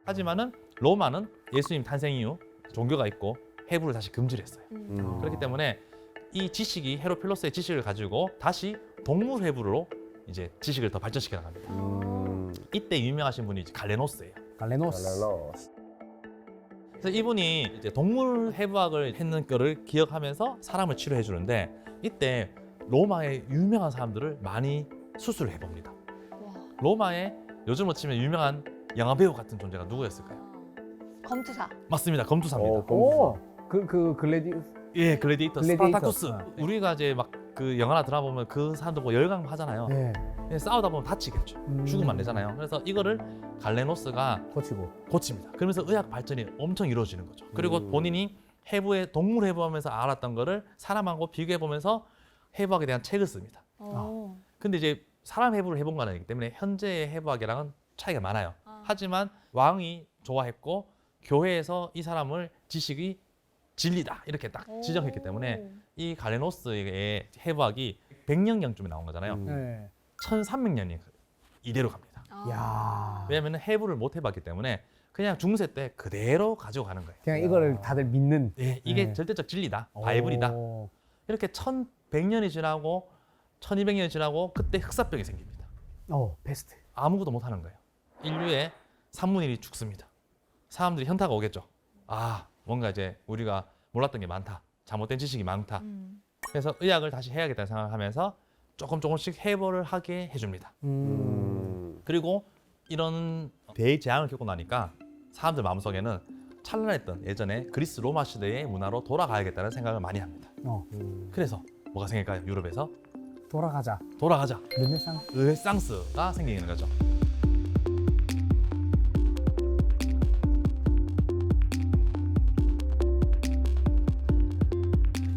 하지만은 로마는 예수님 탄생 이후 종교가 있고 해부를 다시 금지를 했어요. 그렇기 때문에 이 지식이 헤로필로스의 지식을 가지고 다시 동물 해부로 이제 지식을 더 발전시켜 나갑니다. 이때 유명하신 분이 이제 갈레노스예요. 갈레노스. 그래서 이분이 이제 동물 해부학을 했는 거를 기억하면서 사람을 치료해 주는데 이때 로마의 유명한 사람들을 많이 수술을 해봅니다. 로마의 요즘으로 치면 유명한 영화 배우 같은 존재가 누구였을까요? 검투사. 맞습니다. 검투사입니다. 그 글래디우스. 예, 글래디에이터, 글래디에이터. 스파르타쿠스. 우리가 이제 막 그 영화나 드라마 보면 그 사람들 뭐 열광하잖아요. 네. 싸우다 보면 다치겠죠. 죽으면 안 되잖아요. 그래서 이거를 갈레노스가 고칩니다. 그러면서 의학 발전이 엄청 이루어지는 거죠. 그리고 본인이 해부의 동물 해부하면서 알았던 거를 사람하고 비교해 보면서 해부학에 대한 책을 씁니다. 근데 이제 사람 해부를 해본 건 아니기 때문에 현재의 해부학이랑은 차이가 많아요. 하지만 왕이 좋아했고 교회에서 이 사람을 지식이 진리다 이렇게 딱 지정했기 때문에 이 갈레노스의 해부학이 100년경쯤에 나온 거잖아요. 1300년이 이대로 갑니다. 야. 왜냐하면 해부를 못 해봤기 때문에 그냥 중세 때 그대로 가지고 가는 거예요. 그냥 이거를 다들 믿는. 예, 이게 절대적 진리다, 바이블이다. 이렇게 1100년이 지나고 1200년이 지나고 그때 흑사병이 생깁니다. 베스트. 아무것도 못 하는 거예요. 인류의 3분의 1이 죽습니다. 사람들이 현타가 오겠죠. 아, 뭔가 이제 우리가 몰랐던 게 많다. 잘못된 지식이 많다. 그래서 의학을 다시 해야겠다는 생각하면서 조금씩 해보를 하게 해줍니다. 그리고 이런 대재앙을 겪고 나니까 사람들 마음속에는 찬란했던 예전에 그리스 로마 시대의 문화로 돌아가야겠다는 생각을 많이 합니다. 그래서 뭐가 생길까요? 유럽에서 돌아가자. 르네상스가 생기는 거죠.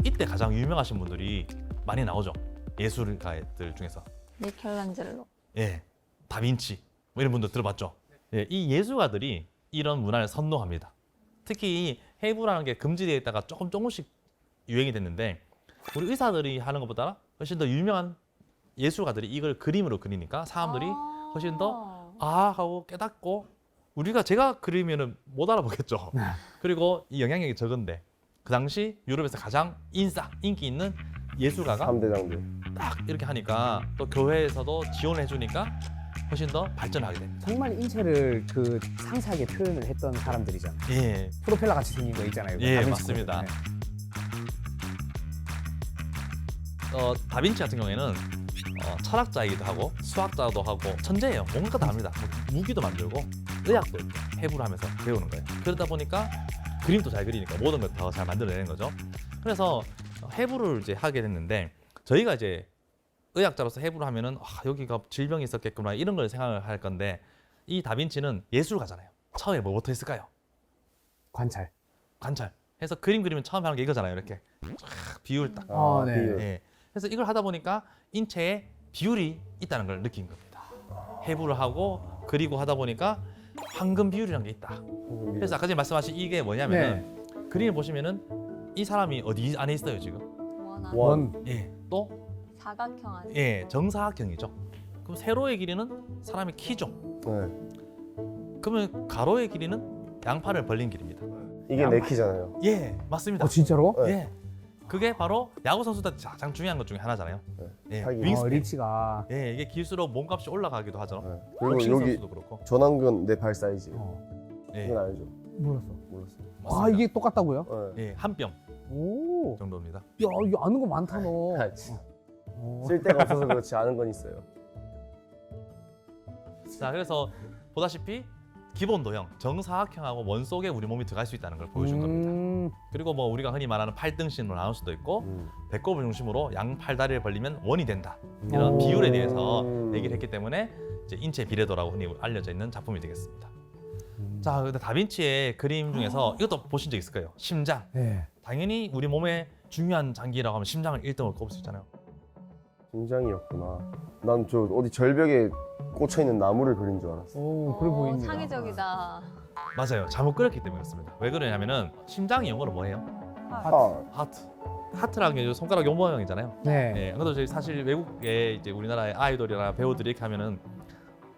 이때 가장 유명하신 분들이 많이 나오죠. 예술가들 중에서. 미켈란젤로. 예, 다빈치 뭐 이런 분들 들어봤죠. 예, 이 예술가들이 이런 문화를 선도합니다. 특히 이 해부라는 게 금지되어 있다가 조금씩 유행이 됐는데 우리 의사들이 하는 것보다 훨씬 더 유명한 예술가들이 이걸 그림으로 그리니까 사람들이 훨씬 더 하고 깨닫고 우리가 제가 그리면은 못 알아보겠죠. 그리고 이 영향력이 적은데 그 당시 유럽에서 가장 인기 있는 예술가가 3대장들. 딱 이렇게 하니까 또 교회에서도 지원을 해주니까 훨씬 더 발전하게 됩니다. 정말 인체를 그 상세하게 표현을 했던 사람들이잖아요. 예, 프로펠러 같이 생긴 거 있잖아요. 예, 다빈치 맞습니다. 네. 다빈치 같은 경우에는 철학자이기도 하고 수학자도 하고 천재예요. 뭔가 다 합니다. 뭐 무기도 만들고 의학도 이렇게 해부를 하면서 배우는 거예요. 그러다 보니까 그림도 잘 그리니까 모든 걸 더 잘 만들어내는 거죠. 그래서 해부를 이제 하게 됐는데 저희가 이제 의학자로서 해부를 하면은 여기가 질병이 있었겠구나 이런 걸 생각을 할 건데 이 다빈치는 예술가잖아요. 처음에 뭐부터 했을까요? 관찰. 해서 그림 그리면 처음 하는 게 이거잖아요. 이렇게 쫙 비율 딱. 네. 비율. 예. 그래서 이걸 하다 보니까 인체에 비율이 있다는 걸 느낀 겁니다. 해부를 하고 그리고 하다 보니까 황금 비율이라는 게 있다. 그래서 아까 전에 말씀하신 이게 뭐냐면은 그림을 보시면은 이 사람이 어디 안에 있어요 지금? 원. 예. 또 사각형 안에. 예, 정사각형이죠. 그럼 세로의 길이는 사람의 키죠. 네. 그러면 가로의 길이는 양팔을 벌린 길입니다. 이게 내 키잖아요. 예, 맞습니다. 진짜로? 네. 예. 그게 바로 야구 선수들한테 가장 중요한 것 중에 하나잖아요. 네. 예, 팔기. 윙스팬. 리치가. 예, 이게 길수록 몸값이 올라가기도 하죠. 네. 복싱 그리고 여기 선수도 그렇고. 전완근 내 발 사이즈. 예, 이건 알죠? 몰랐어. 몰랐어요. 맞습니다. 이게 똑같다고요? 네. 예, 한 뼘 오. 정도입니다. 야, 이거 아는 거 많다 너. 아, 진짜. 쓸 데가 없어서 그렇지 아는 건 있어요. 자, 그래서 보다시피 기본 도형, 정사각형하고 원 속에 우리 몸이 들어갈 수 있다는 걸 보여준 겁니다. 그리고 뭐 우리가 흔히 말하는 팔등신으로 나눌 수도 있고 배꼽을 중심으로 양팔다리를 벌리면 원이 된다. 이런 비율에 대해서 얘기를 했기 때문에 이제 인체 비례도라고 흔히 알려져 있는 작품이 되겠습니다. 자, 근데 다빈치의 그림 중에서 이것도 보신 적 있을 거예요. 심장. 네. 당연히 우리 몸의 중요한 장기라고 하면 심장을 1등으로 꼽을 수 있잖아요. 심장이었구나. 난 저 어디 절벽에 꽂혀 있는 나무를 그린 줄 알았어. 그래 보입니다. 창의적이다. 맞아요. 잘못 그렸기 때문에 그렇습니다. 왜 그러냐면은 심장이 영어로 뭐예요? 하트. 하트라는 게 손가락 요 모양이잖아요. 네. 네. 그래도 저희 사실 외국에 이제 우리나라의 아이돌이나 배우들이 이렇게 하면은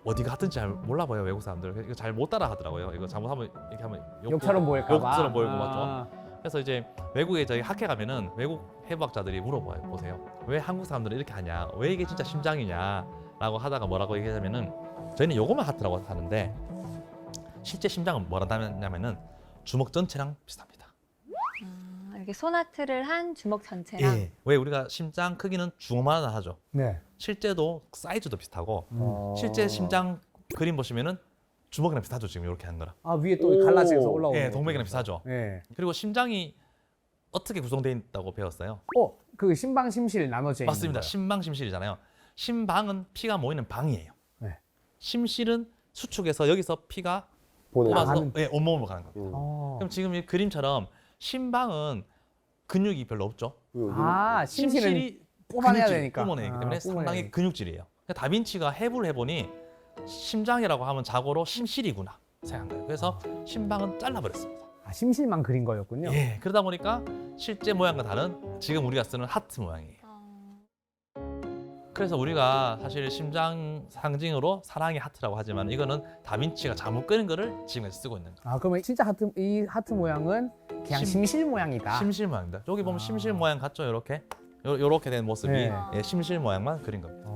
어디가 하트인지 잘 몰라 보여 외국 사람들. 이거 잘 못 따라 하더라고요. 이거 잘못하면 이렇게 하면 욕처럼 보일까 봐. 욕처럼 보이고 맞죠? 그래서 이제 외국에 저희 학회 가면은 외국 해부학자들이 물어봐요. 보세요. 왜 한국 사람들은 이렇게 하냐? 왜 이게 진짜 심장이냐라고 하다가 뭐라고 얘기하냐면은 저희는 요것만 하트라고 하는데 실제 심장은 뭐라고 하냐면은 주먹 전체랑 비슷합니다. 이렇게 손아트를 한 주먹 전체랑. 예. 왜 우리가 심장 크기는 주먹만 하나 하죠. 네. 실제도 사이즈도 비슷하고 실제 심장 그림 보시면은 주먹이랑 비슷하죠. 지금 이렇게 한 거랑. 위에 또 갈라져서 올라오는. 예, 동맥이랑 비슷하죠. 네. 그리고 심장이 어떻게 구성되어 있다고 배웠어요? 그 심방 심실 나눠져 있는 맞습니다. 거예요. 심방 심실이잖아요. 심방은 피가 모이는 방이에요. 네. 심실은 수축해서 여기서 피가 보는 뽑아서 가는- 예, 온몸으로 가는 겁니다. 그럼 지금 이 그림처럼 심방은 근육이 별로 없죠. 심실은 뽑아내야 근육질, 되니까. 뿜어내기 때문에 뿜어내야 상당히 되니까. 근육질이에요. 그러니까 다빈치가 해부를 해보니 심장이라고 하면 자고로 심실이구나 생각한 거예요. 그래서 심방은 잘라버렸습니다. 심실만 그린 거였군요. 예, 그러다 보니까 실제 모양과 다른 지금 우리가 쓰는 하트 모양이에요. 그래서 우리가 사실 심장 상징으로 사랑의 하트라고 하지만 이거는 다빈치가 잘못 그린 거를 지금까지 쓰고 있는 거예요. 그러면 진짜 이 하트 모양은 그냥 심실 모양이다. 심실 모양입니다. 여기 보면 심실 모양 같죠? 이렇게 요렇게 된 모습이 네. 예, 심실 모양만 그린 겁니다.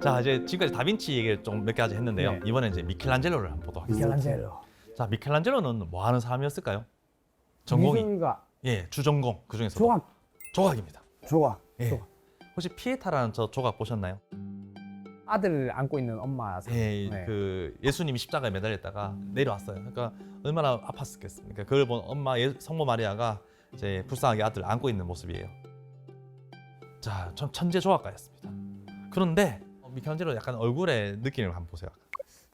자, 이제 지금까지 다빈치 얘기를 좀 몇 가지 했는데요. 네. 이번에 이제 미켈란젤로를 한번 보도록 하겠습니다. 미켈란젤로. 자, 미켈란젤로는 뭐 하는 사람이었을까요? 전공이 미술가 예, 주전공 그 중에서 조각. 조각입니다. 좋아. 예. 조각. 혹시 피에타라는 저 조각 보셨나요? 아들을 안고 있는 엄마. 예, 네. 그 예수님이 십자가에 매달렸다가 내려왔어요. 그러니까 얼마나 아팠겠습니까? 그걸 본 엄마 성모 마리아가 이제 불쌍하게 아들을 안고 있는 모습이에요. 자, 참 천재 조각가였습니다. 그런데 미켈란젤로 약간 얼굴의 느낌을 한번 보세요.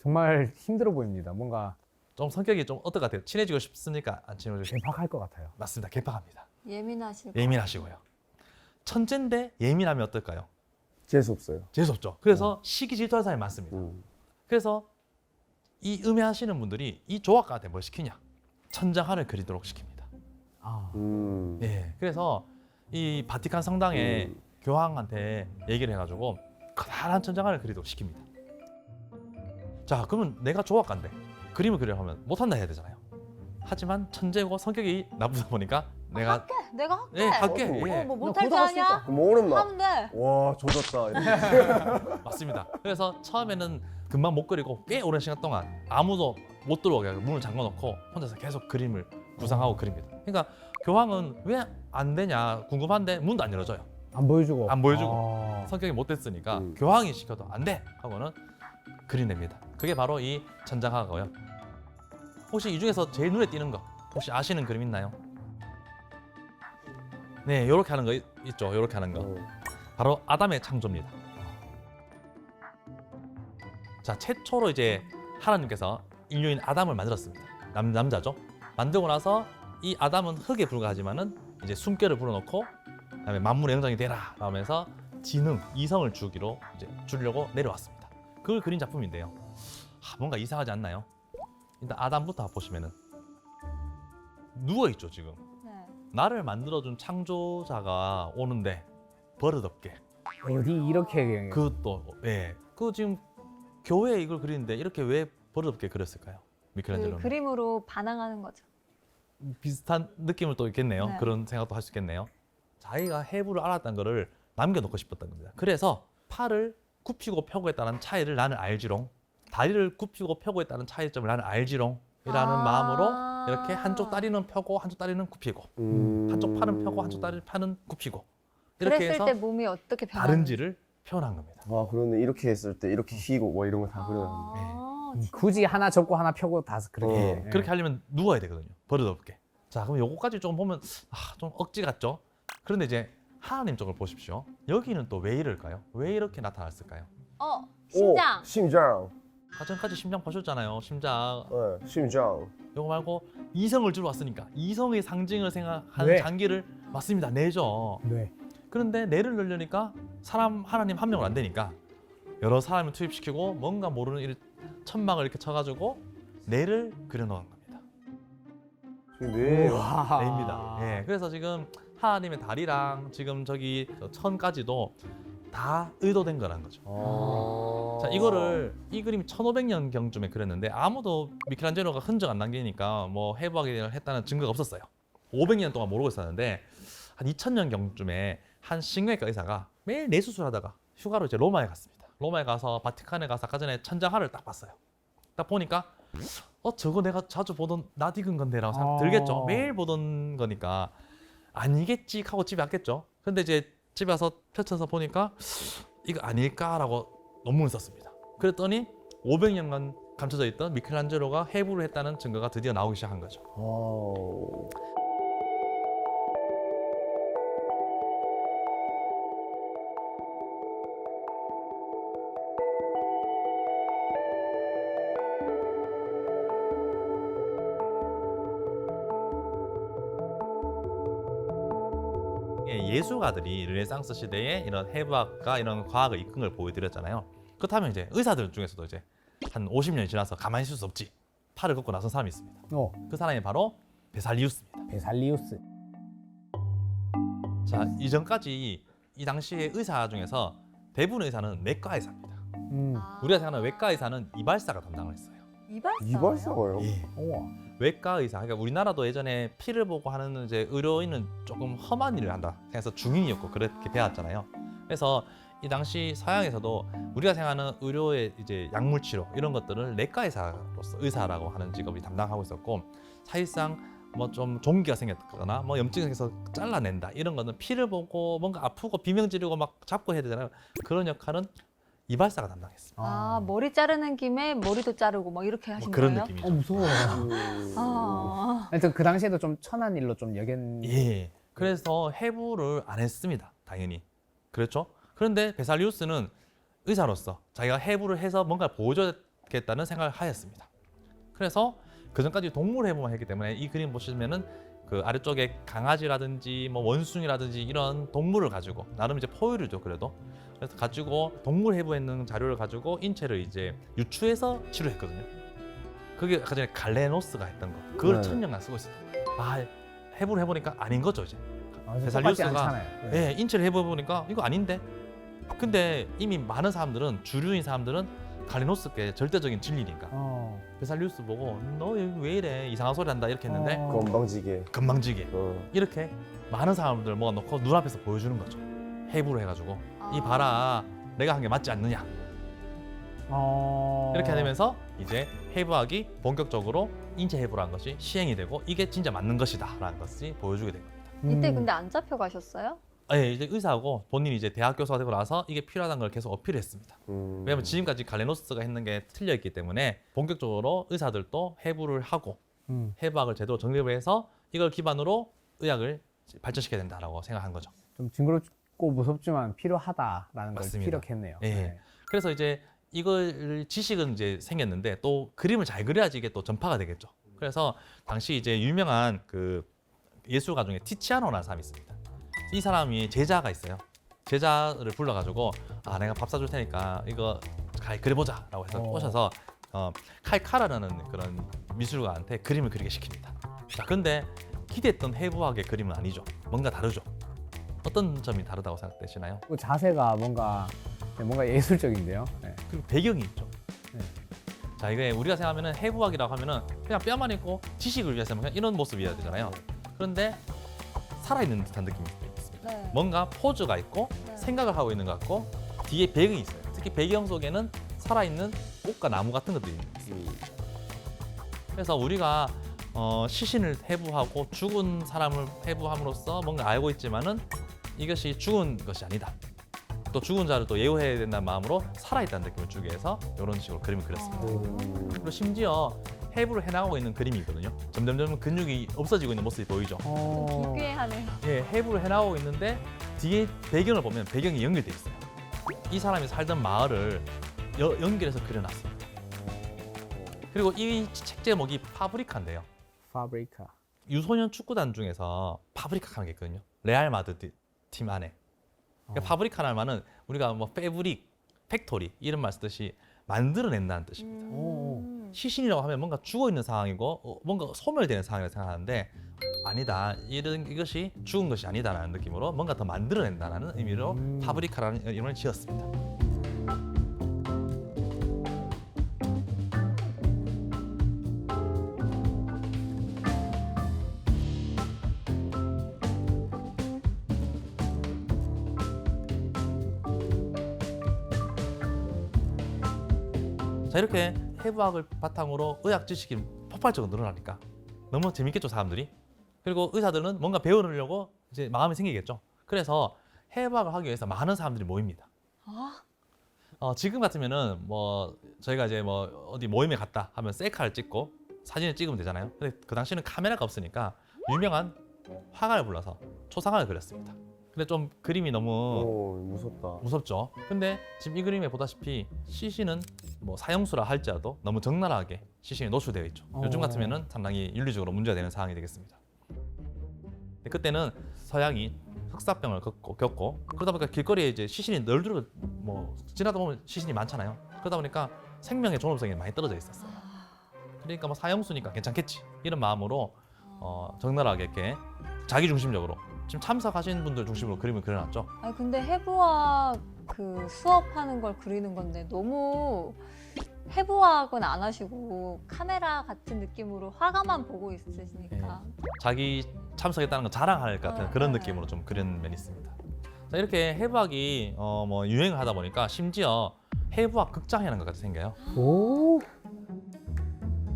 정말 힘들어 보입니다. 뭔가 좀 성격이 좀 어떨 것 같아요? 친해지고 싶습니까? 안 친해지고 싶습니까? 개박할 것 같아요. 맞습니다. 개팍합니다. 예민하실 예민하시고요. 천재인데 예민하면 어떨까요? 재수 없어요. 재수없죠. 그래서 시기 질투하는 사람이 많습니다. 음. 그래서 이 음해하시는 분들이 이 조각가한테 뭘 시키냐? 천장화를 그리도록 시킵니다. 아. 예. 그래서 이 바티칸 성당에 교황한테 얘기를 해가지고 커다란 천장화를 그리도록 시킵니다. 자, 그러면 내가 조각가인데 그림을 그리려고 하면 못한다 해야 되잖아요. 하지만 천재고 성격이 나쁘다 보니까 내가 내가 할게. 예, 할게. 어, 예. 뭐 못할 줄 아냐? 그럼 뭐 오랜만. 하면 돼. 와 조졌다. 이렇게. 맞습니다. 그래서 처음에는 금방 못 그리고 꽤 오랜 시간 동안 아무도 못 들어오게 하고 문을 잠궈놓고 혼자서 계속 그림을 구상하고 그립니다. 그러니까 교황은 왜 안 되냐 궁금한데 문도 안 열어줘요. 안 보여주고. 안 보여주고. 아. 성격이 못됐으니까 교황이 시켜도 안 돼 하고는 그려냅니다. 그게 바로 이 천장화고요. 혹시 이 중에서 제일 눈에 띄는 거 혹시 아시는 그림 있나요? 네, 이렇게 하는 거 있죠. 이렇게 하는 거. 바로 아담의 창조입니다. 자, 최초로 이제 하나님께서 인류인 아담을 만들었습니다. 남자죠. 만들고 나서 이 아담은 흙에 불과하지만은 이제 숨결을 불어넣고 그다음에 만물의 영장이 되라 하면서 지능, 이성을 주기로 이제 주려고 내려왔습니다. 그걸 그린 작품인데요. 뭔가 이상하지 않나요? 일단 아담부터 보시면은 누워 있죠 지금. 네. 나를 만들어준 창조자가 오는데 버릇없게. 어디 이렇게 그것도 예. 그 지금 교회에 이걸 그리는데 이렇게 왜 버릇없게 그렸을까요? 그 미켈란젤로는 그림으로 반항하는 거죠. 비슷한 느낌을 또 있겠네요. 네. 그런 생각도 할 수 있겠네요. 자기가 해부를 알았다는 거를 남겨놓고 싶었던 겁니다. 그래서 팔을 굽히고 펴고 했다는 차이를 나는 알지롱, 다리를 굽히고 펴고 했다는 차이점을 나는 알지롱 이라는 아. 마음으로 이렇게 한쪽 다리는 펴고 한쪽 다리는 굽히고 한쪽 팔은 펴고 한쪽 팔은 굽히고 이렇게 그랬을 해서 때 몸이 어떻게 변하는지. 다른지를 표현한 겁니다. 아 그러네. 이렇게 했을 때 이렇게 휘고 뭐 이런 거 다 그려놨네. 아, 굳이 하나 접고 하나 펴고 다 그렇게. 그렇게 하려면 누워야 되거든요. 버릇없게. 자, 그럼 요거까지 좀 보면 좀 억지 같죠? 그런데 이제 하나님 쪽을 보십시오. 여기는 또 왜 이럴까요? 왜 이렇게 나타났을까요? 심장. 오, 심장. 가정까지 심장 보셨잖아요. 심장. 네, 심장. 요거 말고 이성을 주러 왔으니까 이성의 상징을 생각하는 뇌. 장기를 맞습니다. 뇌죠. 네. 그런데 뇌를 넣으려니까 하나님 한 명은 안 되니까 여러 사람을 투입시키고 뭔가 모르는 천막을 이렇게 쳐가지고 뇌를 그려놓은 겁니다. 네. 뇌입니다. 예, 그래서 지금 하나님의 다리랑 지금 저기 천까지도 다 의도된 거라는 거죠. 아. 자, 이 그림이 1500년 경쯤에 그렸는데 아무도 미켈란젤로가 흔적 안 남기니까 뭐 해부하게 했다는 증거가 없었어요. 500년 동안 모르고 있었는데 한 2000년 경쯤에 한 신경외과 의사가 매일 뇌 수술하다가 휴가로 이제 로마에 갔습니다. 로마에 가서 바티칸에 가서 아까 전에 천장화를 딱 봤어요. 딱 보니까 저거 내가 자주 보던 낯익은 건데라고 생각 들겠죠. 매일 보던 거니까 아니겠지 하고 집에 왔겠죠. 근데 이제 집에 와서 펼쳐서 보니까 이거 아닐까라고 논문을 썼습니다. 그랬더니 500년간 감춰져 있던 미켈란젤로가 해부를 했다는 증거가 드디어 나오기 시작한 거죠. 와우. 예술가들이 르네상스 시대에 이런 해부학과 이런 과학을 이끈 걸 보여드렸잖아요. 그렇다면 이제 의사들 중에서도 이제 한 50년이 지나서 가만히 있을 수 없지. 팔을 걷고 나선 사람이 있습니다. 그 사람이 바로 베살리우스입니다. 베살리우스. 자, 이전까지 이 당시의 의사 중에서 대부분 의사는 내과 의사입니다. 우리가 생각하는 외과 의사는 이발사가 담당을 했어요. 이발사가요? 예. 우와. 외과 의사, 그러니까 우리나라도 예전에 피를 보고 하는 이제 의료인은 조금 험한 일을 한다. 그래서 중인이었고 그렇게 배웠잖아요. 그래서 이 당시 서양에서도 우리가 생각하는 의료의 이제 약물 치료 이런 것들을 내과 의사라고 하는 직업이 담당하고 있었고, 사실상 뭐 좀 종기가 생겼거나 뭐 염증이 생겨서 잘라낸다 이런 거는 피를 보고 뭔가 아프고 비명 지르고 막 잡고 해야 되잖아요. 그런 역할은 이발사가 담당했습니다. 아, 머리 자르는 김에 머리도 자르고 막 이렇게 하신 뭐 그런 거예요? 느낌이죠. 무서워. 아, 하여튼 그 당시에도 좀 천한 일로 좀 여긴. 예. 그래서 해부를 안 했습니다. 당연히. 그렇죠? 그런데 베살리우스는 의사로서 자기가 해부를 해서 뭔가 보여줘야겠다는 생각을 하였습니다. 그래서 그 전까지 동물 해부만 했기 때문에 이 그림 보시면은 그 아래쪽에 강아지라든지 뭐 원숭이라든지 이런 동물을 가지고 나름 이제 포유류죠. 그래서 가지고 동물 해부했는 자료를 가지고 인체를 이제 유추해서 치료했거든요. 그게 아까 전에 갈레노스가 했던 거. 그걸 네. 1000년간 쓰고 있었던 거예요. 아, 해부를 해보니까 아닌 거죠 이제. 똑같지 베살리우스가 않잖아요. 예, 인체를 해보니까 이거 아닌데. 근데 이미 많은 사람들은 주류인 사람들은 갈레노스께 절대적인 진리니까 베살리우스 보고 너 여기 왜 이래 이상한 소리 한다 이렇게 했는데 건방지게. 건방지게 어. 이렇게 많은 사람들 모아놓고 눈앞에서 보여주는 거죠. 해부를 해가지고 이 봐라 내가 한 게 맞지 않느냐 이렇게 되면서 이제 해부학이 본격적으로 인체 해부라는 것이 시행이 되고 이게 진짜 맞는 것이다 라는 것을 보여주게 된 겁니다. 이때 근데 안 잡혀가셨어요? 예, 이제 의사하고 본인이 이제 대학 교수가 되고 나서 이게 필요하다는 걸 계속 어필했습니다. 왜냐하면 지금까지 갈레노스가 했는 게 틀려 있기 때문에 본격적으로 의사들도 해부를 하고 해부학을 제대로 정립을 해서 이걸 기반으로 의학을 발전시켜야 된다라고 생각한 거죠. 좀 징그럽고 무섭지만 필요하다라는 걸 맞습니다. 피력했네요. 예. 네. 그래서 이제 이걸 지식은 이제 생겼는데 또 그림을 잘 그려야지 이게 또 전파가 되겠죠. 그래서 당시 이제 유명한 그 예술가 중에 티치아노라는 사람이 있습니다. 이 사람이 제자가 있어요. 제자를 불러가지고 아 내가 밥 사줄 테니까 이거 잘 그려보자라고 해서 꼬셔서 칼카라라는 그런 미술가한테 그림을 그리게 시킵니다. 자, 근데 기대했던 해부학의 그림은 아니죠. 뭔가 다르죠. 어떤 점이 다르다고 생각되시나요? 그 자세가 뭔가 예술적인데요. 네. 그리고 배경이 있죠. 네. 자, 이게 우리가 생각하면은 해부학이라고 하면은 그냥 뼈만 있고 지식을 위해서 그냥 이런 모습이어야 되잖아요. 그런데 살아있는 듯한 느낌이 있습니다. 네. 뭔가 포즈가 있고 네. 생각을 하고 있는 것 같고 뒤에 배경이 있어요. 특히 배경 속에는 살아있는 꽃과 나무 같은 것들이 있습니다. 그래서 우리가 시신을 해부하고 죽은 사람을 해부함으로써 뭔가 알고 있지만은 이것이 죽은 것이 아니다. 또 죽은 자를 또 예우해야 된다는 마음으로 살아있다는 느낌을 주기 위해서 이런 식으로 그림을 그렸습니다. 그리고 심지어 해부를 해나가고 있는 그림이거든요. 점점 근육이 없어지고 있는 모습이 보이죠. 기괴하네요. 예, 해부를 해나가고 있는데 뒤에 배경을 보면 배경이 연결돼 있어요. 이 사람이 살던 마을을 연결해서 그려놨습니다. 그리고 이 책 제목이 파브리카인데요. 파브리카. 유소년 축구단 중에서 파브리카라는 게 있거든요. 레알 마드리드 팀 안에. 그러니까 파브리카라는 말은 우리가 뭐 패브릭, 팩토리 이런 말 쓰듯이 만들어낸다는 뜻입니다. 시신이라고 하면 뭔가 죽어 있는 상황이고 뭔가 소멸되는 상황이라고 생각하는데 아니다. 이것이 죽은 것이 아니다라는 느낌으로 뭔가 더 만들어낸다는 의미로 파브리카라는 이름을 지었습니다. 자, 이렇게 해부학을 바탕으로 의학 지식이 폭발적으로 늘어나니까 너무 재밌겠죠, 사람들이. 그리고 의사들은 뭔가 배우려고 이제 마음이 생기겠죠. 그래서 해부학을 하기 위해서 많은 사람들이 모입니다. 지금 같으면은 뭐 저희가 이제 뭐 어디 모임에 갔다 하면 셀카를 찍고 사진을 찍으면 되잖아요. 근데 그 당시에는 카메라가 없으니까 유명한 화가를 불러서 초상화를 그렸습니다. 근데 좀 그림이 너무 무섭다. 무섭죠. 근데 지금 이 그림에 보다시피 시신은 뭐 사형수라 할지라도 너무 적나라하게 시신이 노출되어 있죠. 요즘 같으면은 상당히 윤리적으로 문제가 되는 상황이 되겠습니다. 근데 그때는 서양이 흑사병을 겪고 그러다 보니까 길거리에 이제 시신이 널브러 뭐 지나다 보면 시신이 많잖아요. 그러다 보니까 생명의 존엄성이 많이 떨어져 있었어요. 그러니까 뭐 사형수니까 괜찮겠지 이런 마음으로 적나라하게 이렇게 자기 중심적으로 지금 참석하신 분들 중심으로 그림을 그려놨죠. 아 근데 해부학 그 수업하는 걸 그리는 건데 너무 해부학은 안 하시고 카메라 같은 느낌으로 화가만 보고 있으시니까. 자기 참석했다는 걸 자랑할 것 같은 그런 네. 느낌으로 좀 그린 면이 있습니다. 자, 이렇게 해부학이 뭐 유행을 하다 보니까 심지어 해부학 극장이라는 것까지 생겨요. 오.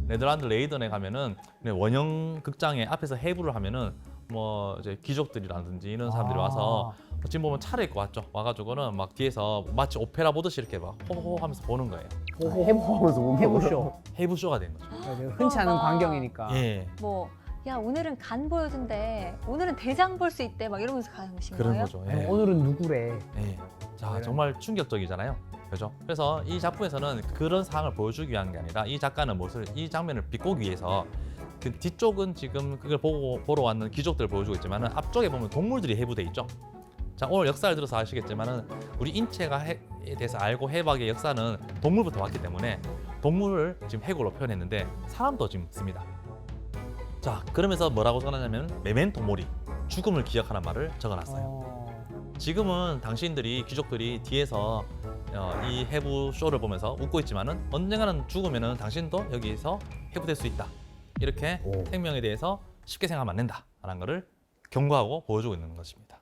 네덜란드 레이던에 가면은 원형 극장에 앞에서 해부를 하면은 뭐 이제 귀족들이라든지 이런 사람들이 와서 지금 보면 차를 입고 왔죠. 와가지고는 막 뒤에서 마치 오페라 보듯이 이렇게 막 호호호 하면서 보는 거예요. 해보면서 보면 해부쇼. 해부쇼가 된 거죠. 흔치 않은 막- 광경이니까. 예, 뭐, 야, 오늘은 간 보여준대. 오늘은 대장 볼 수 있대. 막 이러면서 가는 그런 거예요? 거죠. 네, 예. 오늘은 누구래? 예. 자, 이런. 정말 충격적이잖아요. 그죠? 그래서 이 작품에서는 그런 상황을 보여주기 위한 게 아니라 이 작가는 이 장면을 비꼬기 위해서 그 뒤쪽은 지금 그걸 보러 왔는 귀족들을 보여주고 있지만은 앞쪽에 보면 동물들이 해부돼 있죠. 자, 오늘 역사를 들어서 아시겠지만은 우리 인체에 대해서 알고 해부학의 역사는 동물부터 왔기 때문에 동물을 지금 해골로 표현했는데 사람도 지금 씁니다. 자, 그러면서 뭐라고 적어놨냐면 메멘토 모리, 죽음을 기억하는 말을 적어놨어요. 지금은 당신들이 귀족들이 뒤에서 이 해부 쇼를 보면서 웃고 있지만은 언젠가는 죽으면은 당신도 여기서 해부될 수 있다. 이렇게 오. 생명에 대해서 쉽게 생각하면 안 된다라는 것을 경고하고 보여주고 있는 것입니다.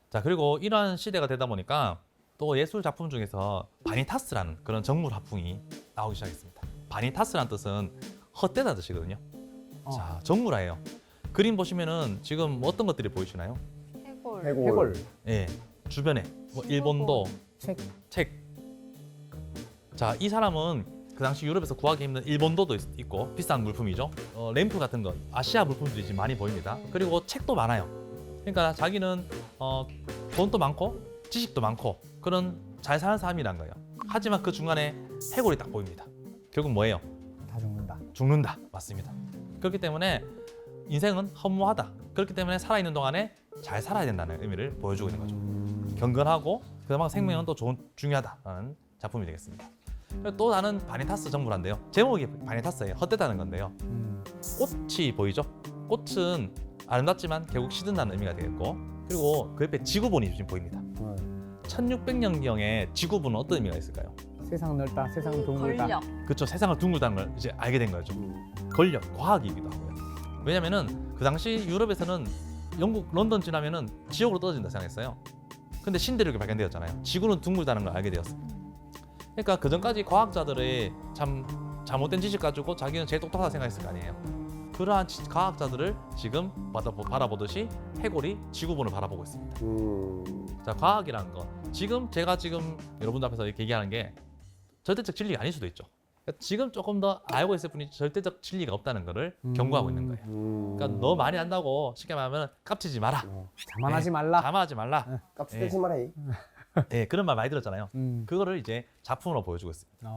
자, 그리고 이러한 시대가 되다 보니까 또 예술 작품 중에서 바니타스라는 그런 정물 화풍이 나오기 시작했습니다. 바니타스라는 뜻은 헛되다는 뜻이거든요. 자, 정물화예요. 그림 보시면은 지금 어떤 것들이 보이시나요? 해골. 해골. 예, 주변에 뭐 일본도 책. 자, 이 사람은 그 당시 유럽에서 구하기 힘든 일본도도 있고 비싼 물품이죠. 램프 같은 거 아시아 물품들이 지금 많이 보입니다. 그리고 책도 많아요. 그러니까 자기는 돈도 많고 지식도 많고 그런 잘 사는 사람이란 거예요. 하지만 그 중간에 해골이 딱 보입니다. 결국 뭐예요? 다 죽는다. 죽는다. 맞습니다. 그렇기 때문에 인생은 허무하다. 그렇기 때문에 살아있는 동안에 잘 살아야 된다는 의미를 보여주고 있는 거죠. 경건하고 그만큼 생명은 또 중요하다라는 작품이 되겠습니다. 그리고 또 다른 바니타스 정물화인데요. 제목이 바니타스예요. 헛되다는 건데요. 꽃이 보이죠? 꽃은 아름답지만 결국 시든다는 의미가 되겠고, 그리고 그 옆에 지구본이 지금 보입니다. 1600년경에 지구본은 어떤 의미가 있을까요? 세상 넓다, 세상 둥글다. 권력. 그렇죠. 세상을 둥글다는 걸 이제 알게 된 거죠. 권력, 과학이기도 하고요. 왜냐면은 그 당시 유럽에서는 영국 런던 지나면은 지옥으로 떨어진다 생각했어요. 근데 신대륙이 발견되었잖아요. 지구는 둥글다는 걸 알게 되었습니다. 그러니까 그 전까지 과학자들의 참 잘못된 지식 가지고 자기는 제일 똑똑하다 생각했을 거 아니에요. 그러한 과학자들을 지금 바라보듯이 해골이 지구본을 바라보고 있습니다. 자, 과학이라는 거. 제가 지금 여러분들 앞에서 이렇게 얘기하는 게 절대적 진리가 아닐 수도 있죠. 그러니까 지금 조금 더 알고 있을 뿐이지 절대적 진리가 없다는 것을 경고하고 있는 거예요. 그러니까 너 많이 안다고 쉽게 말하면 깝치지 마라. 자만하지 말라. 자만하지 말라. 깝치지 마라. 네, 그런 말 많이 들었잖아요. 그거를 이제 작품으로 보여주고 있습니다.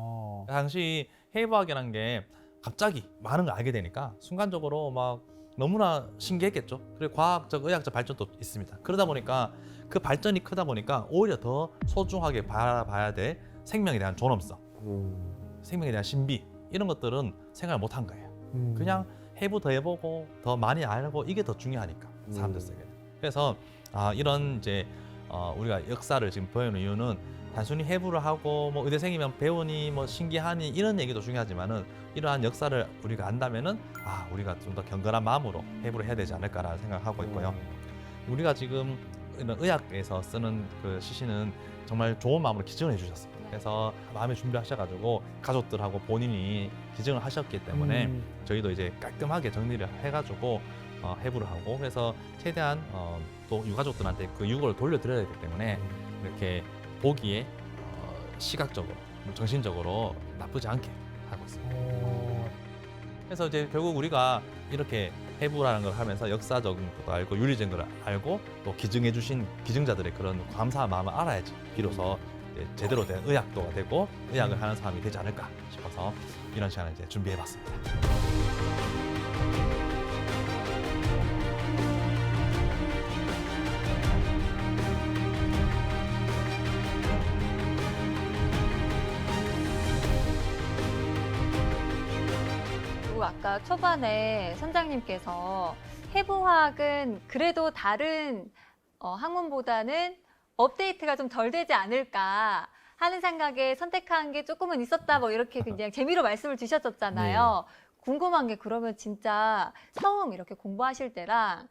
당시 해부학이라는 게 갑자기 많은 걸 알게 되니까 순간적으로 막 너무나 신기했겠죠. 그리고 과학적, 의학적 발전도 있습니다. 그러다 보니까 그 발전이 크다 보니까 오히려 더 소중하게 바라봐야 될 생명에 대한 존엄성, 생명에 대한 신비 이런 것들은 생각을 못한 거예요. 그냥 해부 더 해보고 더 많이 알고 이게 더 중요하니까 사람들 속에는. 그래서 이런 이제 우리가 역사를 지금 보여주는 이유는 단순히 해부를 하고 뭐 의대생이면 배우니 뭐 신기하니 이런 얘기도 중요하지만은 이러한 역사를 우리가 안다면은 우리가 좀 더 경건한 마음으로 해부를 해야 되지 않을까라는 생각을 하고 있고요. 우리가 지금 이런 의학에서 쓰는 그 시신은 정말 좋은 마음으로 기증을 해주셨습니다. 그래서 마음의 준비하셔가지고 가족들하고 본인이 기증을 하셨기 때문에 저희도 이제 깔끔하게 정리를 해가지고 해부를 하고, 그래서 최대한 또 유가족들한테 그 유골을 돌려드려야 되기 때문에 이렇게 보기에 시각적으로, 정신적으로 나쁘지 않게 하고 있습니다. 그래서 이제 결국 우리가 이렇게 해부라는 걸 하면서 역사적인 것도 알고 윤리적인 걸 알고 또 기증해주신 기증자들의 그런 감사한 마음을 알아야지 비로소 이제 제대로 된 의학도가 되고 의학을 하는 사람이 되지 않을까 싶어서 이런 시간을 이제 준비해봤습니다. 그리고 아까 초반에 선장님께서 해부학은 그래도 다른 학문보다는 업데이트가 좀 덜 되지 않을까 하는 생각에 선택한 게 조금은 있었다, 뭐 이렇게 그냥 재미로 말씀을 주셨었잖아요. 궁금한 게, 그러면 진짜 처음 이렇게 공부하실 때랑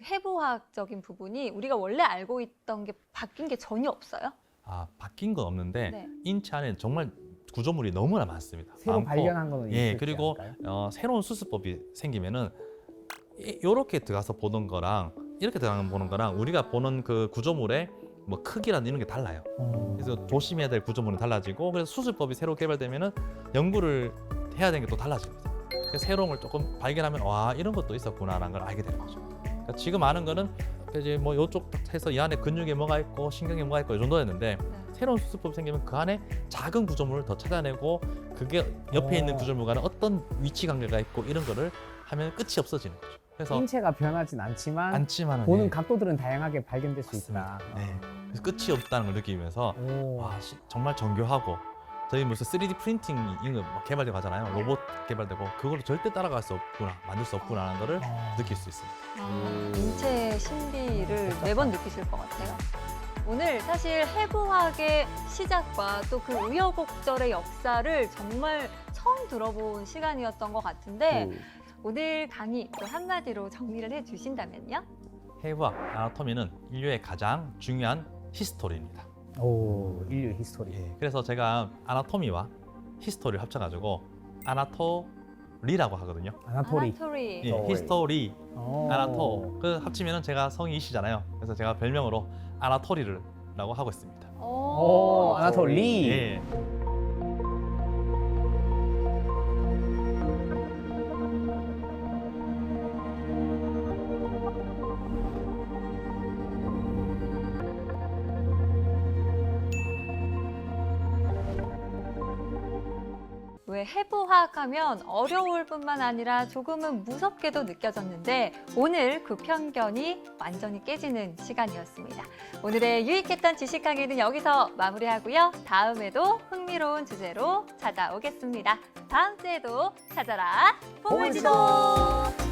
해부학적인 부분이 우리가 원래 알고 있던 게 바뀐 게 전혀 없어요? 바뀐 건 없는데 네. 인체 안에 정말 구조물이 너무나 많습니다. 새로 많고, 발견한 거는 예, 있을지 그리고 않을까요? 새로운 수술법이 생기면은 이렇게 들어가서 보는 거랑 이렇게 들어가서 보는 거랑 우리가 보는 그 구조물의 뭐 크기라는 이런 게 달라요. 그래서 조심해야 될 구조물은 달라지고, 그래서 수술법이 새로 개발되면은 연구를 해야 되는 게 또 달라집니다. 그래서 새로운 걸 조금 발견하면 와, 이런 것도 있었구나라는 걸 알게 되는 거죠. 그러니까 지금 아는 거는 이제 뭐 요쪽 해서 이 안에 근육에 뭐가 있고 신경에 뭐가 있고 이 정도였는데, 네. 새로운 수술법이 생기면 그 안에 작은 구조물을 더 찾아내고 그게 옆에 있는 구조물과는 어떤 위치 관계가 있고 이런 거를 하면 끝이 없어지는 거죠. 그래서 인체가 변하진 않지만 않지만은 보는 예, 각도들은 다양하게 발견될 수 맞습니다. 있다. 네. 그래서 끝이 없다는 걸 느끼면서 오. 와, 정말 정교하고, 저희 무슨 3D 프린팅 이런 거 개발되고 하잖아요. 로봇 개발되고 그걸 절대 따라갈 수 없구나, 만들 수 없구나라는 거를 느낄 수 있습니다. 인체의 신비를 매번 느끼실 것 같아요. 오늘 사실 해부학의 시작과 또 그 우여곡절의 역사를 정말 처음 들어본 시간이었던 것 같은데 오늘 강의 또 한마디로 정리를 해주신다면요? 해부학 아나토미는 인류의 가장 중요한 히스토리입니다. 오, 인류 히스토리. 예, 그래서 제가 아나토미와 히스토리를 합쳐가지고 아나토리라고 하거든요. 아나토리. 아나토리. 예, 히스토리, 오. 아나토. 그 합치면은 제가 성이 이시잖아요. 그래서 제가 별명으로 아나토리라고 하고 있습니다. 오, 아나토리. 예. 왜 해부학 하면 어려울 뿐만 아니라 조금은 무섭게도 느껴졌는데 오늘 그 편견이 완전히 깨지는 시간이었습니다. 오늘의 유익했던 지식 강의는 여기서 마무리하고요. 다음에도 흥미로운 주제로 찾아오겠습니다. 다음 주에도 찾아라 보물지도!